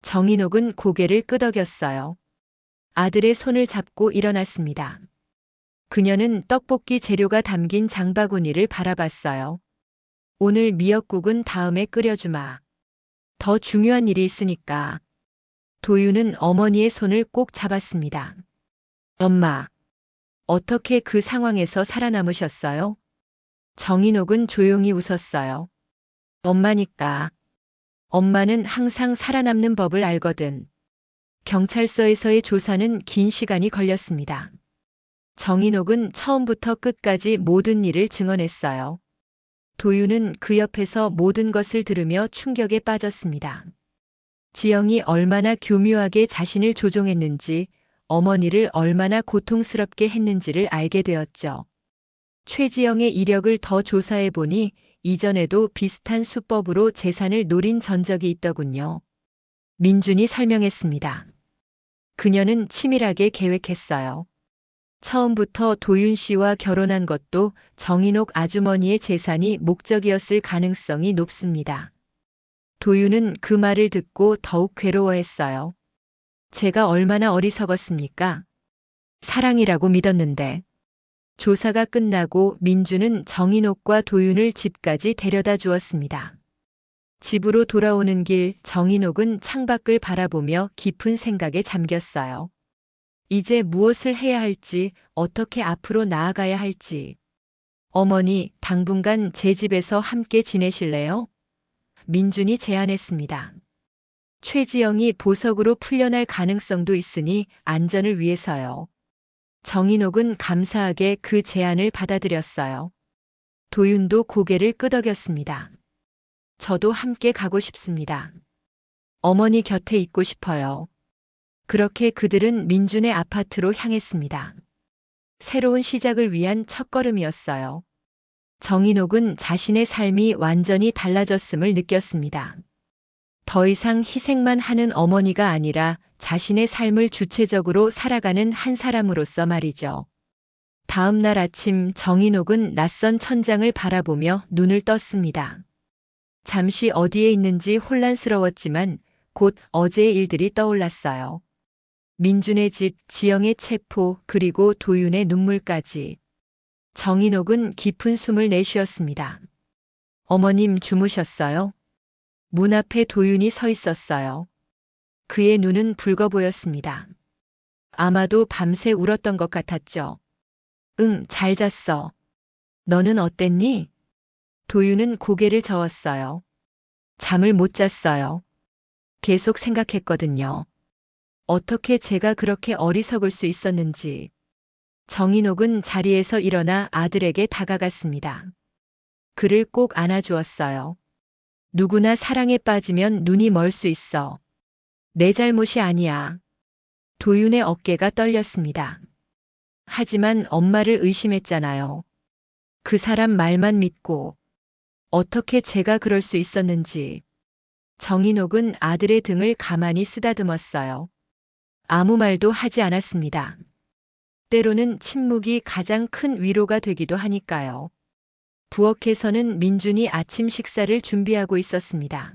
정인옥은 고개를 끄덕였어요. 아들의 손을 잡고 일어났습니다. 그녀는 떡볶이 재료가 담긴 장바구니를 바라봤어요. 오늘 미역국은 다음에 끓여주마. 더 중요한 일이 있으니까. 도윤은 어머니의 손을 꼭 잡았습니다. 엄마, 어떻게 그 상황에서 살아남으셨어요? 정인옥은 조용히 웃었어요. 엄마니까. 엄마는 항상 살아남는 법을 알거든. 경찰서에서의 조사는 긴 시간이 걸렸습니다. 정인옥은 처음부터 끝까지 모든 일을 증언했어요. 도윤은 그 옆에서 모든 것을 들으며 충격에 빠졌습니다. 지영이 얼마나 교묘하게 자신을 조종했는지, 어머니를 얼마나 고통스럽게 했는지를 알게 되었죠. 최지영의 이력을 더 조사해 보니 이전에도 비슷한 수법으로 재산을 노린 전적이 있더군요. 민준이 설명했습니다. 그녀는 치밀하게 계획했어요. 처음부터 도윤 씨와 결혼한 것도 정인옥 아주머니의 재산이 목적이었을 가능성이 높습니다. 도윤은 그 말을 듣고 더욱 괴로워했어요. 제가 얼마나 어리석었습니까? 사랑이라고 믿었는데. 조사가 끝나고 민주는 정인옥과 도윤을 집까지 데려다 주었습니다. 집으로 돌아오는 길 정인옥은 창밖을 바라보며 깊은 생각에 잠겼어요. 이제 무엇을 해야 할지, 어떻게 앞으로 나아가야 할지. 어머니, 당분간 제 집에서 함께 지내실래요? 민준이 제안했습니다. 최지영이 보석으로 풀려날 가능성도 있으니 안전을 위해서요. 정인옥은 감사하게 그 제안을 받아들였어요. 도윤도 고개를 끄덕였습니다. 저도 함께 가고 싶습니다. 어머니 곁에 있고 싶어요. 그렇게 그들은 민준의 아파트로 향했습니다. 새로운 시작을 위한 첫걸음이었어요. 정인옥은 자신의 삶이 완전히 달라졌음을 느꼈습니다. 더 이상 희생만 하는 어머니가 아니라 자신의 삶을 주체적으로 살아가는 한 사람으로서 말이죠. 다음 날 아침 정인옥은 낯선 천장을 바라보며 눈을 떴습니다. 잠시 어디에 있는지 혼란스러웠지만 곧 어제의 일들이 떠올랐어요. 민준의 집, 지영의 체포, 그리고 도윤의 눈물까지. 정인옥은 깊은 숨을 내쉬었습니다. 어머님 주무셨어요? 문 앞에 도윤이 서 있었어요. 그의 눈은 붉어 보였습니다. 아마도 밤새 울었던 것 같았죠. 응, 잘 잤어. 너는 어땠니? 도윤은 고개를 저었어요. 잠을 못 잤어요. 계속 생각했거든요. 어떻게 제가 그렇게 어리석을 수 있었는지. 정인옥은 자리에서 일어나 아들에게 다가갔습니다. 그를 꼭 안아주었어요. 누구나 사랑에 빠지면 눈이 멀 수 있어. 내 잘못이 아니야. 도윤의 어깨가 떨렸습니다. 하지만 엄마를 의심했잖아요. 그 사람 말만 믿고. 어떻게 제가 그럴 수 있었는지. 정인옥은 아들의 등을 가만히 쓰다듬었어요. 아무 말도 하지 않았습니다. 때로는 침묵이 가장 큰 위로가 되기도 하니까요. 부엌에서는 민준이 아침 식사를 준비하고 있었습니다.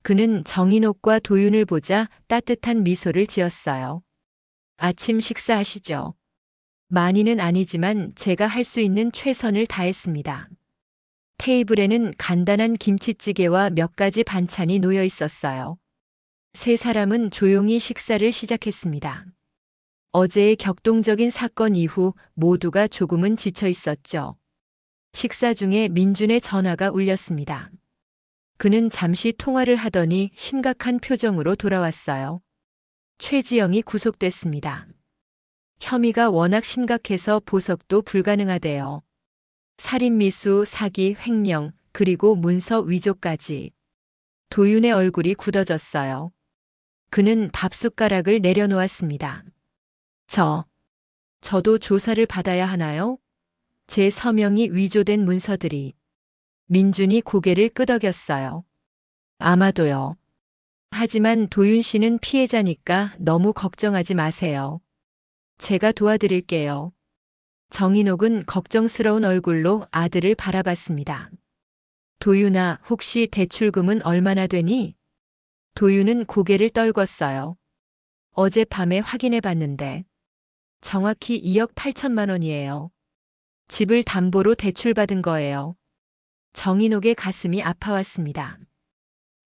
그는 정인옥과 도윤을 보자 따뜻한 미소를 지었어요. 아침 식사하시죠. 많이는 아니지만 제가 할 수 있는 최선을 다했습니다. 테이블에는 간단한 김치찌개와 몇 가지 반찬이 놓여 있었어요. 세 사람은 조용히 식사를 시작했습니다. 어제의 격동적인 사건 이후 모두가 조금은 지쳐 있었죠. 식사 중에 민준의 전화가 울렸습니다. 그는 잠시 통화를 하더니 심각한 표정으로 돌아왔어요. 최지영이 구속됐습니다. 혐의가 워낙 심각해서 보석도 불가능하대요. 살인미수, 사기, 횡령, 그리고 문서 위조까지. 도윤의 얼굴이 굳어졌어요. 그는 밥숟가락을 내려놓았습니다. 저도 조사를 받아야 하나요? 제 서명이 위조된 문서들이. 민준이 고개를 끄덕였어요. 아마도요. 하지만 도윤 씨는 피해자니까 너무 걱정하지 마세요. 제가 도와드릴게요. 정인옥은 걱정스러운 얼굴로 아들을 바라봤습니다. 도윤아, 혹시 대출금은 얼마나 되니? 도윤은 고개를 떨궜어요. 어젯밤에 확인해 봤는데 정확히 2억 8천만 원이에요. 집을 담보로 대출받은 거예요. 정인옥의 가슴이 아파왔습니다.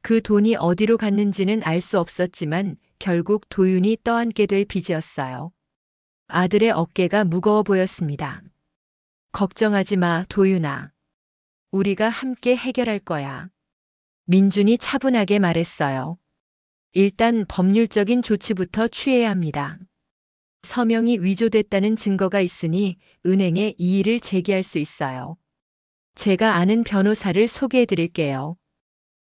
그 돈이 어디로 갔는지는 알 수 없었지만 결국 도윤이 떠안게 될 빚이었어요. 아들의 어깨가 무거워 보였습니다. 걱정하지 마, 도윤아. 우리가 함께 해결할 거야. 민준이 차분하게 말했어요. 일단 법률적인 조치부터 취해야 합니다. 서명이 위조됐다는 증거가 있으니 은행에 이의를 제기할 수 있어요. 제가 아는 변호사를 소개해 드릴게요.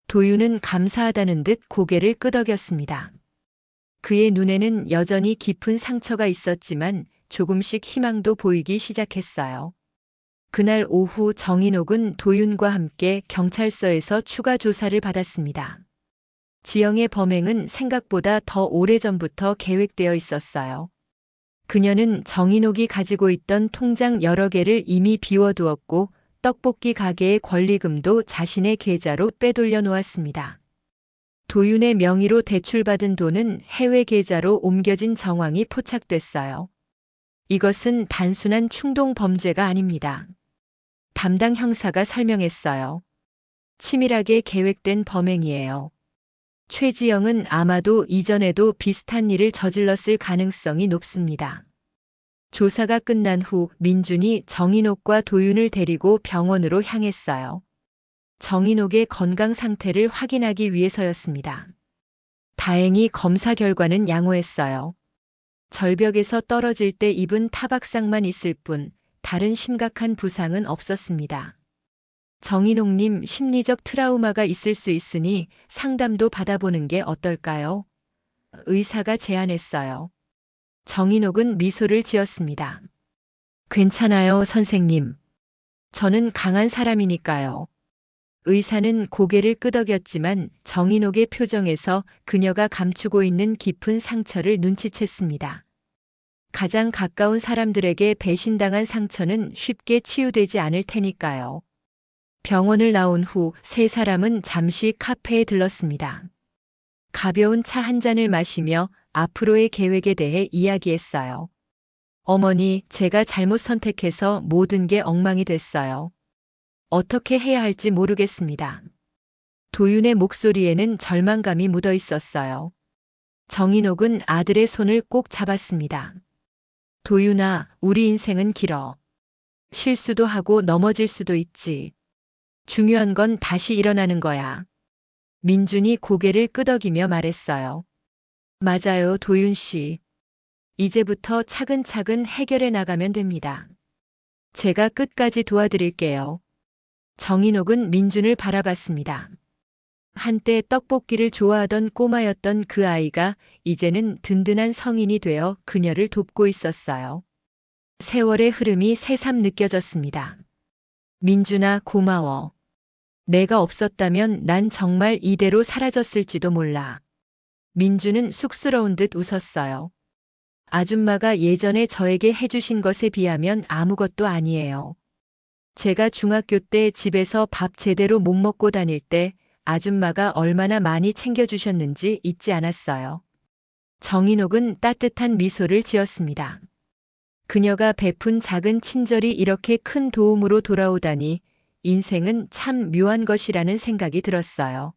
도윤은 감사하다는 듯 고개를 끄덕였습니다. 그의 눈에는 여전히 깊은 상처가 있었지만 조금씩 희망도 보이기 시작했어요. 그날 오후 정인옥은 도윤과 함께 경찰서에서 추가 조사를 받았습니다. 지영의 범행은 생각보다 더 오래전부터 계획되어 있었어요. 그녀는 정인옥이 가지고 있던 통장 여러 개를 이미 비워두었고 떡볶이 가게의 권리금도 자신의 계좌로 빼돌려 놓았습니다. 도윤의 명의로 대출받은 돈은 해외 계좌로 옮겨진 정황이 포착됐어요. 이것은 단순한 충동 범죄가 아닙니다. 담당 형사가 설명했어요. 치밀하게 계획된 범행이에요. 최지영은 아마도 이전에도 비슷한 일을 저질렀을 가능성이 높습니다. 조사가 끝난 후 민준이 정인옥과 도윤을 데리고 병원으로 향했어요. 정인옥의 건강 상태를 확인하기 위해서였습니다. 다행히 검사 결과는 양호했어요. 절벽에서 떨어질 때 입은 타박상만 있을 뿐 다른 심각한 부상은 없었습니다. 정인옥님, 심리적 트라우마가 있을 수 있으니 상담도 받아보는 게 어떨까요? 의사가 제안했어요. 정인옥은 미소를 지었습니다. 괜찮아요, 선생님. 저는 강한 사람이니까요. 의사는 고개를 끄덕였지만 정인옥의 표정에서 그녀가 감추고 있는 깊은 상처를 눈치챘습니다. 가장 가까운 사람들에게 배신당한 상처는 쉽게 치유되지 않을 테니까요. 병원을 나온 후 세 사람은 잠시 카페에 들렀습니다. 가벼운 차 한 잔을 마시며 앞으로의 계획에 대해 이야기했어요. 어머니, 제가 잘못 선택해서 모든 게 엉망이 됐어요. 어떻게 해야 할지 모르겠습니다. 도윤의 목소리에는 절망감이 묻어 있었어요. 정인옥은 아들의 손을 꼭 잡았습니다. 도윤아, 우리 인생은 길어. 실수도 하고 넘어질 수도 있지. 중요한 건 다시 일어나는 거야. 민준이 고개를 끄덕이며 말했어요. 맞아요, 도윤 씨. 이제부터 차근차근 해결해 나가면 됩니다. 제가 끝까지 도와드릴게요. 정인옥은 민준을 바라봤습니다. 한때 떡볶이를 좋아하던 꼬마였던 그 아이가 이제는 든든한 성인이 되어 그녀를 돕고 있었어요. 세월의 흐름이 새삼 느껴졌습니다. 민준아, 고마워. 내가 없었다면 난 정말 이대로 사라졌을지도 몰라. 민준은 쑥스러운 듯 웃었어요. 아줌마가 예전에 저에게 해주신 것에 비하면 아무것도 아니에요. 제가 중학교 때 집에서 밥 제대로 못 먹고 다닐 때 아줌마가 얼마나 많이 챙겨주셨는지 잊지 않았어요. 정인옥은 따뜻한 미소를 지었습니다. 그녀가 베푼 작은 친절이 이렇게 큰 도움으로 돌아오다니 인생은 참 묘한 것이라는 생각이 들었어요.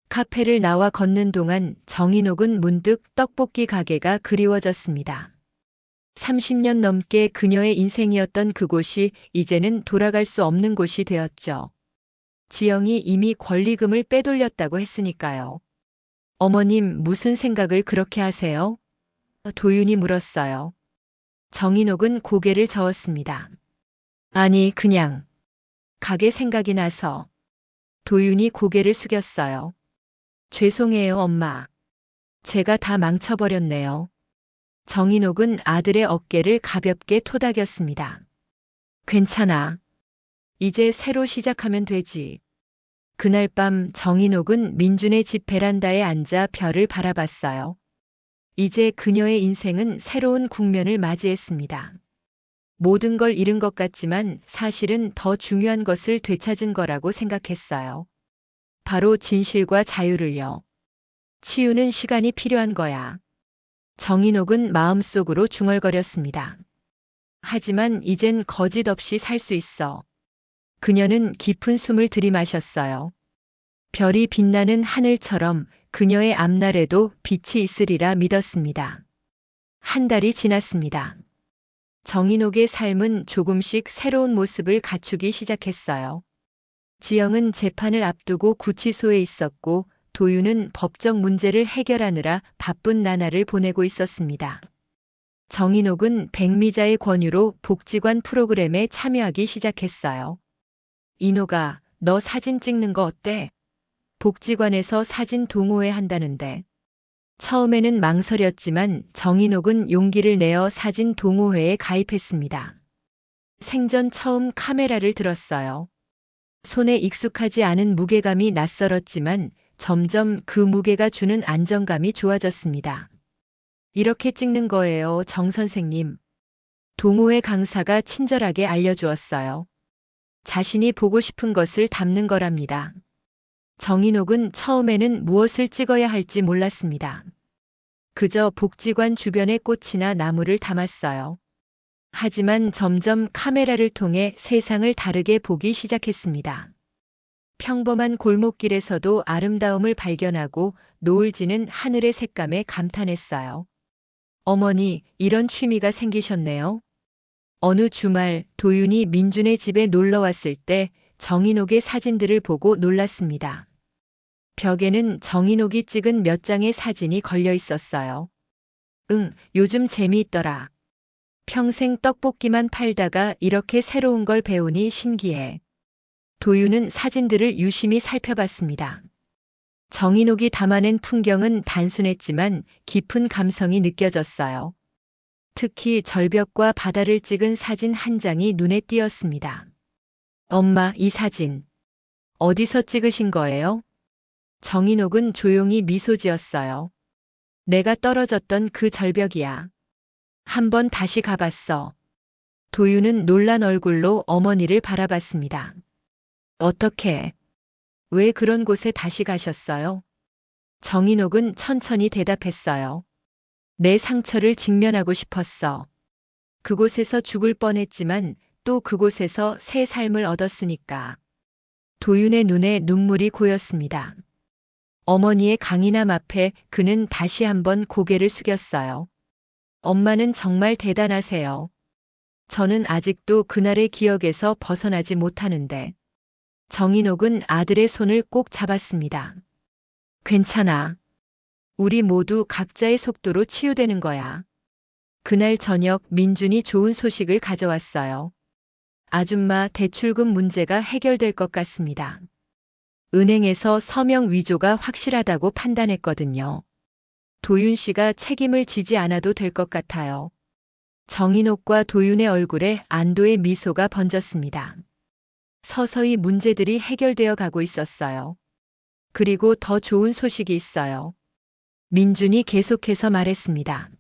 카페를 나와 걷는 동안 정인옥은 문득 떡볶이 가게가 그리워졌습니다. 30년 넘게 그녀의 인생이었던 그곳이 이제는 돌아갈 수 없는 곳이 되었죠. 지영이 이미 권리금을 빼돌렸다고 했으니까요. 어머님, 무슨 생각을 그렇게 하세요? 도윤이 물었어요. 정인옥은 고개를 저었습니다. 아니, 그냥 가게 생각이 나서. 도윤이 고개를 숙였어요. 죄송해요, 엄마. 제가 다 망쳐버렸네요. 정인옥은 아들의 어깨를 가볍게 토닥였습니다. 괜찮아. 이제 새로 시작하면 되지. 그날 밤 정인옥은 민준의 집 베란다에 앉아 별을 바라봤어요. 이제 그녀의 인생은 새로운 국면을 맞이했습니다. 모든 걸 잃은 것 같지만 사실은 더 중요한 것을 되찾은 거라고 생각했어요. 바로 진실과 자유를요. 치유는 시간이 필요한 거야. 정인옥은 마음속으로 중얼거렸습니다. 하지만 이젠 거짓 없이 살 수 있어. 그녀는 깊은 숨을 들이마셨어요. 별이 빛나는 하늘처럼 그녀의 앞날에도 빛이 있으리라 믿었습니다. 한 달이 지났습니다. 정인옥의 삶은 조금씩 새로운 모습을 갖추기 시작했어요. 지영은 재판을 앞두고 구치소에 있었고 도윤은 법적 문제를 해결하느라 바쁜 나날을 보내고 있었습니다. 정인옥은 백미자의 권유로 복지관 프로그램에 참여하기 시작했어요. 인호가, 너 사진 찍는 거 어때? 복지관에서 사진 동호회 한다는데. 처음에는 망설였지만 정인옥은 용기를 내어 사진 동호회에 가입했습니다. 생전 처음 카메라를 들었어요. 손에 익숙하지 않은 무게감이 낯설었지만 점점 그 무게가 주는 안정감이 좋아졌습니다. 이렇게 찍는 거예요, 정 선생님. 동호회 강사가 친절하게 알려주었어요. 자신이 보고 싶은 것을 담는 거랍니다. 정인옥은 처음에는 무엇을 찍어야 할지 몰랐습니다. 그저 복지관 주변의 꽃이나 나무를 담았어요. 하지만 점점 카메라를 통해 세상을 다르게 보기 시작했습니다. 평범한 골목길에서도 아름다움을 발견하고 노을 지는 하늘의 색감에 감탄했어요. 어머니, 이런 취미가 생기셨네요. 어느 주말 도윤이 민준의 집에 놀러 왔을 때 정인옥의 사진들을 보고 놀랐습니다. 벽에는 정인옥이 찍은 몇 장의 사진이 걸려 있었어요. 응, 요즘 재미있더라. 평생 떡볶이만 팔다가 이렇게 새로운 걸 배우니 신기해. 도윤은 사진들을 유심히 살펴봤습니다. 정인옥이 담아낸 풍경은 단순했지만 깊은 감성이 느껴졌어요. 특히 절벽과 바다를 찍은 사진 한 장이 눈에 띄었습니다. 엄마, 이 사진 어디서 찍으신 거예요? 정인옥은 조용히 미소 지었어요. 내가 떨어졌던 그 절벽이야. 한번 다시 가봤어. 도윤은 놀란 얼굴로 어머니를 바라봤습니다. 어떻게? 왜 그런 곳에 다시 가셨어요? 정인옥은 천천히 대답했어요. 내 상처를 직면하고 싶었어. 그곳에서 죽을 뻔했지만 또 그곳에서 새 삶을 얻었으니까. 도윤의 눈에 눈물이 고였습니다. 어머니의 강인함 앞에 그는 다시 한번 고개를 숙였어요. 엄마는 정말 대단하세요. 저는 아직도 그날의 기억에서 벗어나지 못하는데. 정인옥은 아들의 손을 꼭 잡았습니다. 괜찮아. 우리 모두 각자의 속도로 치유되는 거야. 그날 저녁 민준이 좋은 소식을 가져왔어요. 아줌마 대출금 문제가 해결될 것 같습니다. 은행에서 서명 위조가 확실하다고 판단했거든요. 도윤 씨가 책임을 지지 않아도 될 것 같아요. 정인옥과 도윤의 얼굴에 안도의 미소가 번졌습니다. 서서히 문제들이 해결되어 가고 있었어요. 그리고 더 좋은 소식이 있어요. 민준이 계속해서 말했습니다.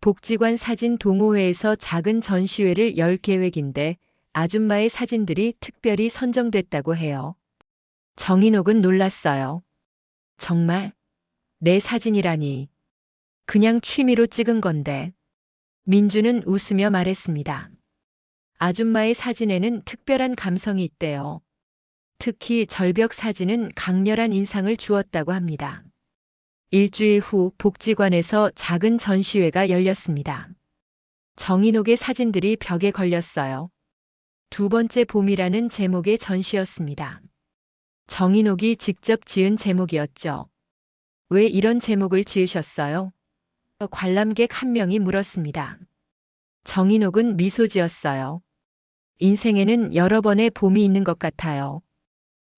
복지관 사진 동호회에서 작은 전시회를 열 계획인데 아줌마의 사진들이 특별히 선정됐다고 해요. 정인옥은 놀랐어요. 정말? 내 사진이라니. 그냥 취미로 찍은 건데. 민주는 웃으며 말했습니다. 아줌마의 사진에는 특별한 감성이 있대요. 특히 절벽 사진은 강렬한 인상을 주었다고 합니다. 일주일 후 복지관에서 작은 전시회가 열렸습니다. 정인옥의 사진들이 벽에 걸렸어요. 두 번째 봄이라는 제목의 전시였습니다. 정인옥이 직접 지은 제목이었죠. 왜 이런 제목을 지으셨어요? 관람객 한 명이 물었습니다. 정인옥은 미소 지었어요. 인생에는 여러 번의 봄이 있는 것 같아요.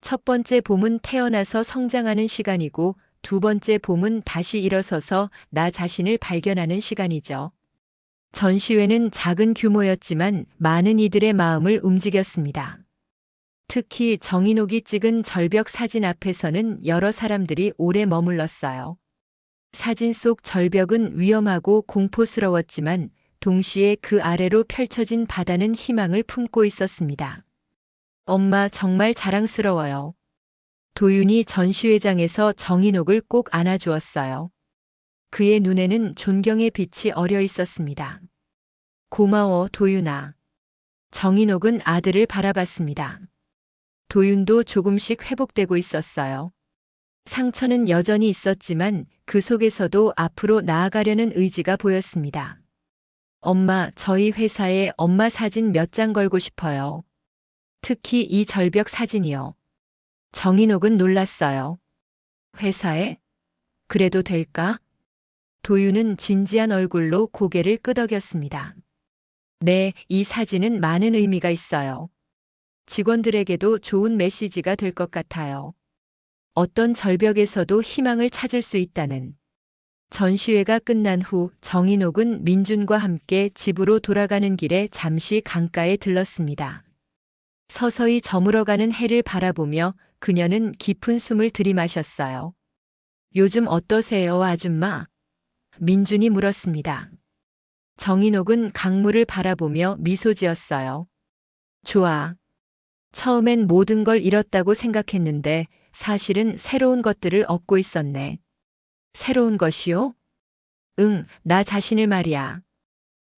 첫 번째 봄은 태어나서 성장하는 시간이고 두 번째 봄은 다시 일어서서 나 자신을 발견하는 시간이죠. 전시회는 작은 규모였지만 많은 이들의 마음을 움직였습니다. 특히 정인옥이 찍은 절벽 사진 앞에서는 여러 사람들이 오래 머물렀어요. 사진 속 절벽은 위험하고 공포스러웠지만 동시에 그 아래로 펼쳐진 바다는 희망을 품고 있었습니다. 엄마 정말 자랑스러워요. 도윤이 전시회장에서 정인옥을 꼭 안아주었어요. 그의 눈에는 존경의 빛이 어려 있었습니다. 고마워, 도윤아. 정인옥은 아들을 바라봤습니다. 도윤도 조금씩 회복되고 있었어요. 상처는 여전히 있었지만 그 속에서도 앞으로 나아가려는 의지가 보였습니다. 엄마, 저희 회사에 엄마 사진 몇 장 걸고 싶어요. 특히 이 절벽 사진이요. 정인옥은 놀랐어요. 회사에? 그래도 될까? 도윤은 진지한 얼굴로 고개를 끄덕였습니다. 네, 이 사진은 많은 의미가 있어요. 직원들에게도 좋은 메시지가 될 것 같아요. 어떤 절벽에서도 희망을 찾을 수 있다는. 전시회가 끝난 후 정인옥은 민준과 함께 집으로 돌아가는 길에 잠시 강가에 들렀습니다. 서서히 저물어가는 해를 바라보며 그녀는 깊은 숨을 들이마셨어요. 요즘 어떠세요, 아줌마? 민준이 물었습니다. 정인옥은 강물을 바라보며 미소 지었어요. 좋아. 처음엔 모든 걸 잃었다고 생각했는데 사실은 새로운 것들을 얻고 있었네. 새로운 것이요? 응, 나 자신을 말이야.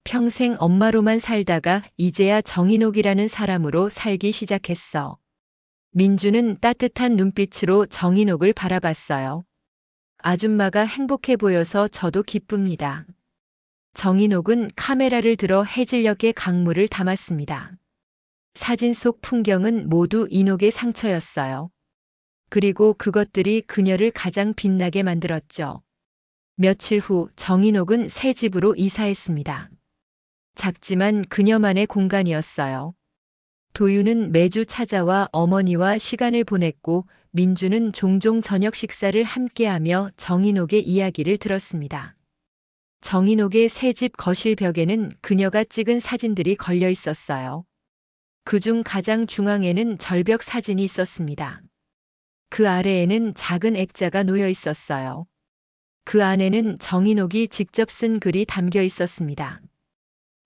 평생 엄마로만 살다가 이제야 정인옥이라는 사람으로 살기 시작했어. 민주는 따뜻한 눈빛으로 정인옥을 바라봤어요. 아줌마가 행복해 보여서 저도 기쁩니다. 정인옥은 카메라를 들어 해질녘의 강물을 담았습니다. 사진 속 풍경은 모두 인옥의 상처였어요. 그리고 그것들이 그녀를 가장 빛나게 만들었죠. 며칠 후 정인옥은 새 집으로 이사했습니다. 작지만 그녀만의 공간이었어요. 도윤은 매주 찾아와 어머니와 시간을 보냈고 민주는 종종 저녁 식사를 함께하며 정인옥의 이야기를 들었습니다. 정인옥의 새 집 거실 벽에는 그녀가 찍은 사진들이 걸려 있었어요. 그중 가장 중앙에는 절벽 사진이 있었습니다. 그 아래에는 작은 액자가 놓여 있었어요. 그 안에는 정인옥이 직접 쓴 글이 담겨 있었습니다.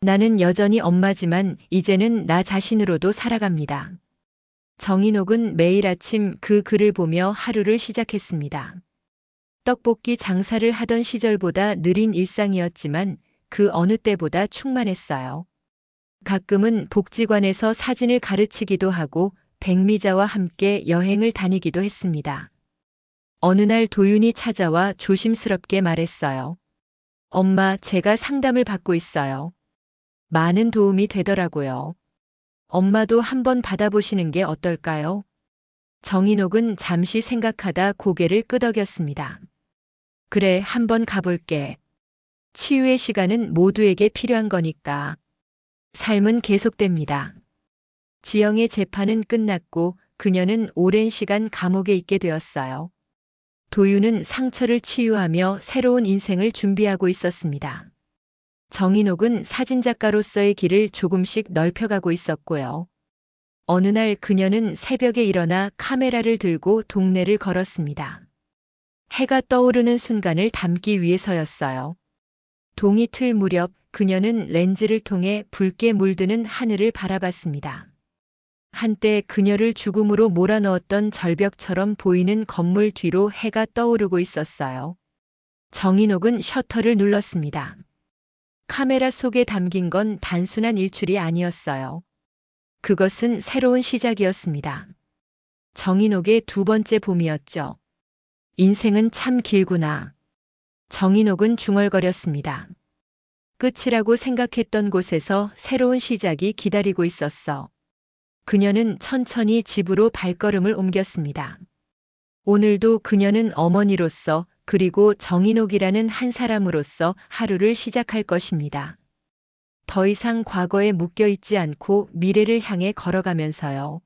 나는 여전히 엄마지만 이제는 나 자신으로도 살아갑니다. 정인옥은 매일 아침 그 글을 보며 하루를 시작했습니다. 떡볶이 장사를 하던 시절보다 느린 일상이었지만 그 어느 때보다 충만했어요. 가끔은 복지관에서 사진을 가르치기도 하고 백미자와 함께 여행을 다니기도 했습니다. 어느 날 도윤이 찾아와 조심스럽게 말했어요. 엄마, 제가 상담을 받고 있어요. 많은 도움이 되더라고요. 엄마도 한번 받아보시는 게 어떨까요? 정인옥은 잠시 생각하다 고개를 끄덕였습니다. 그래, 한번 가볼게. 치유의 시간은 모두에게 필요한 거니까. 삶은 계속됩니다. 지영의 재판은 끝났고 그녀는 오랜 시간 감옥에 있게 되었어요. 도윤은 상처를 치유하며 새로운 인생을 준비하고 있었습니다. 정인옥은 사진작가로서의 길을 조금씩 넓혀가고 있었고요. 어느 날 그녀는 새벽에 일어나 카메라를 들고 동네를 걸었습니다. 해가 떠오르는 순간을 담기 위해서였어요. 동이 틀 무렵 그녀는 렌즈를 통해 붉게 물드는 하늘을 바라봤습니다. 한때 그녀를 죽음으로 몰아넣었던 절벽처럼 보이는 건물 뒤로 해가 떠오르고 있었어요. 정인옥은 셔터를 눌렀습니다. 카메라 속에 담긴 건 단순한 일출이 아니었어요. 그것은 새로운 시작이었습니다. 정인옥의 두 번째 봄이었죠. 인생은 참 길구나. 정인옥은 중얼거렸습니다. 끝이라고 생각했던 곳에서 새로운 시작이 기다리고 있었어. 그녀는 천천히 집으로 발걸음을 옮겼습니다. 오늘도 그녀는 어머니로서 그리고 정인옥이라는 한 사람으로서 하루를 시작할 것입니다. 더 이상 과거에 묶여 있지 않고 미래를 향해 걸어가면서요.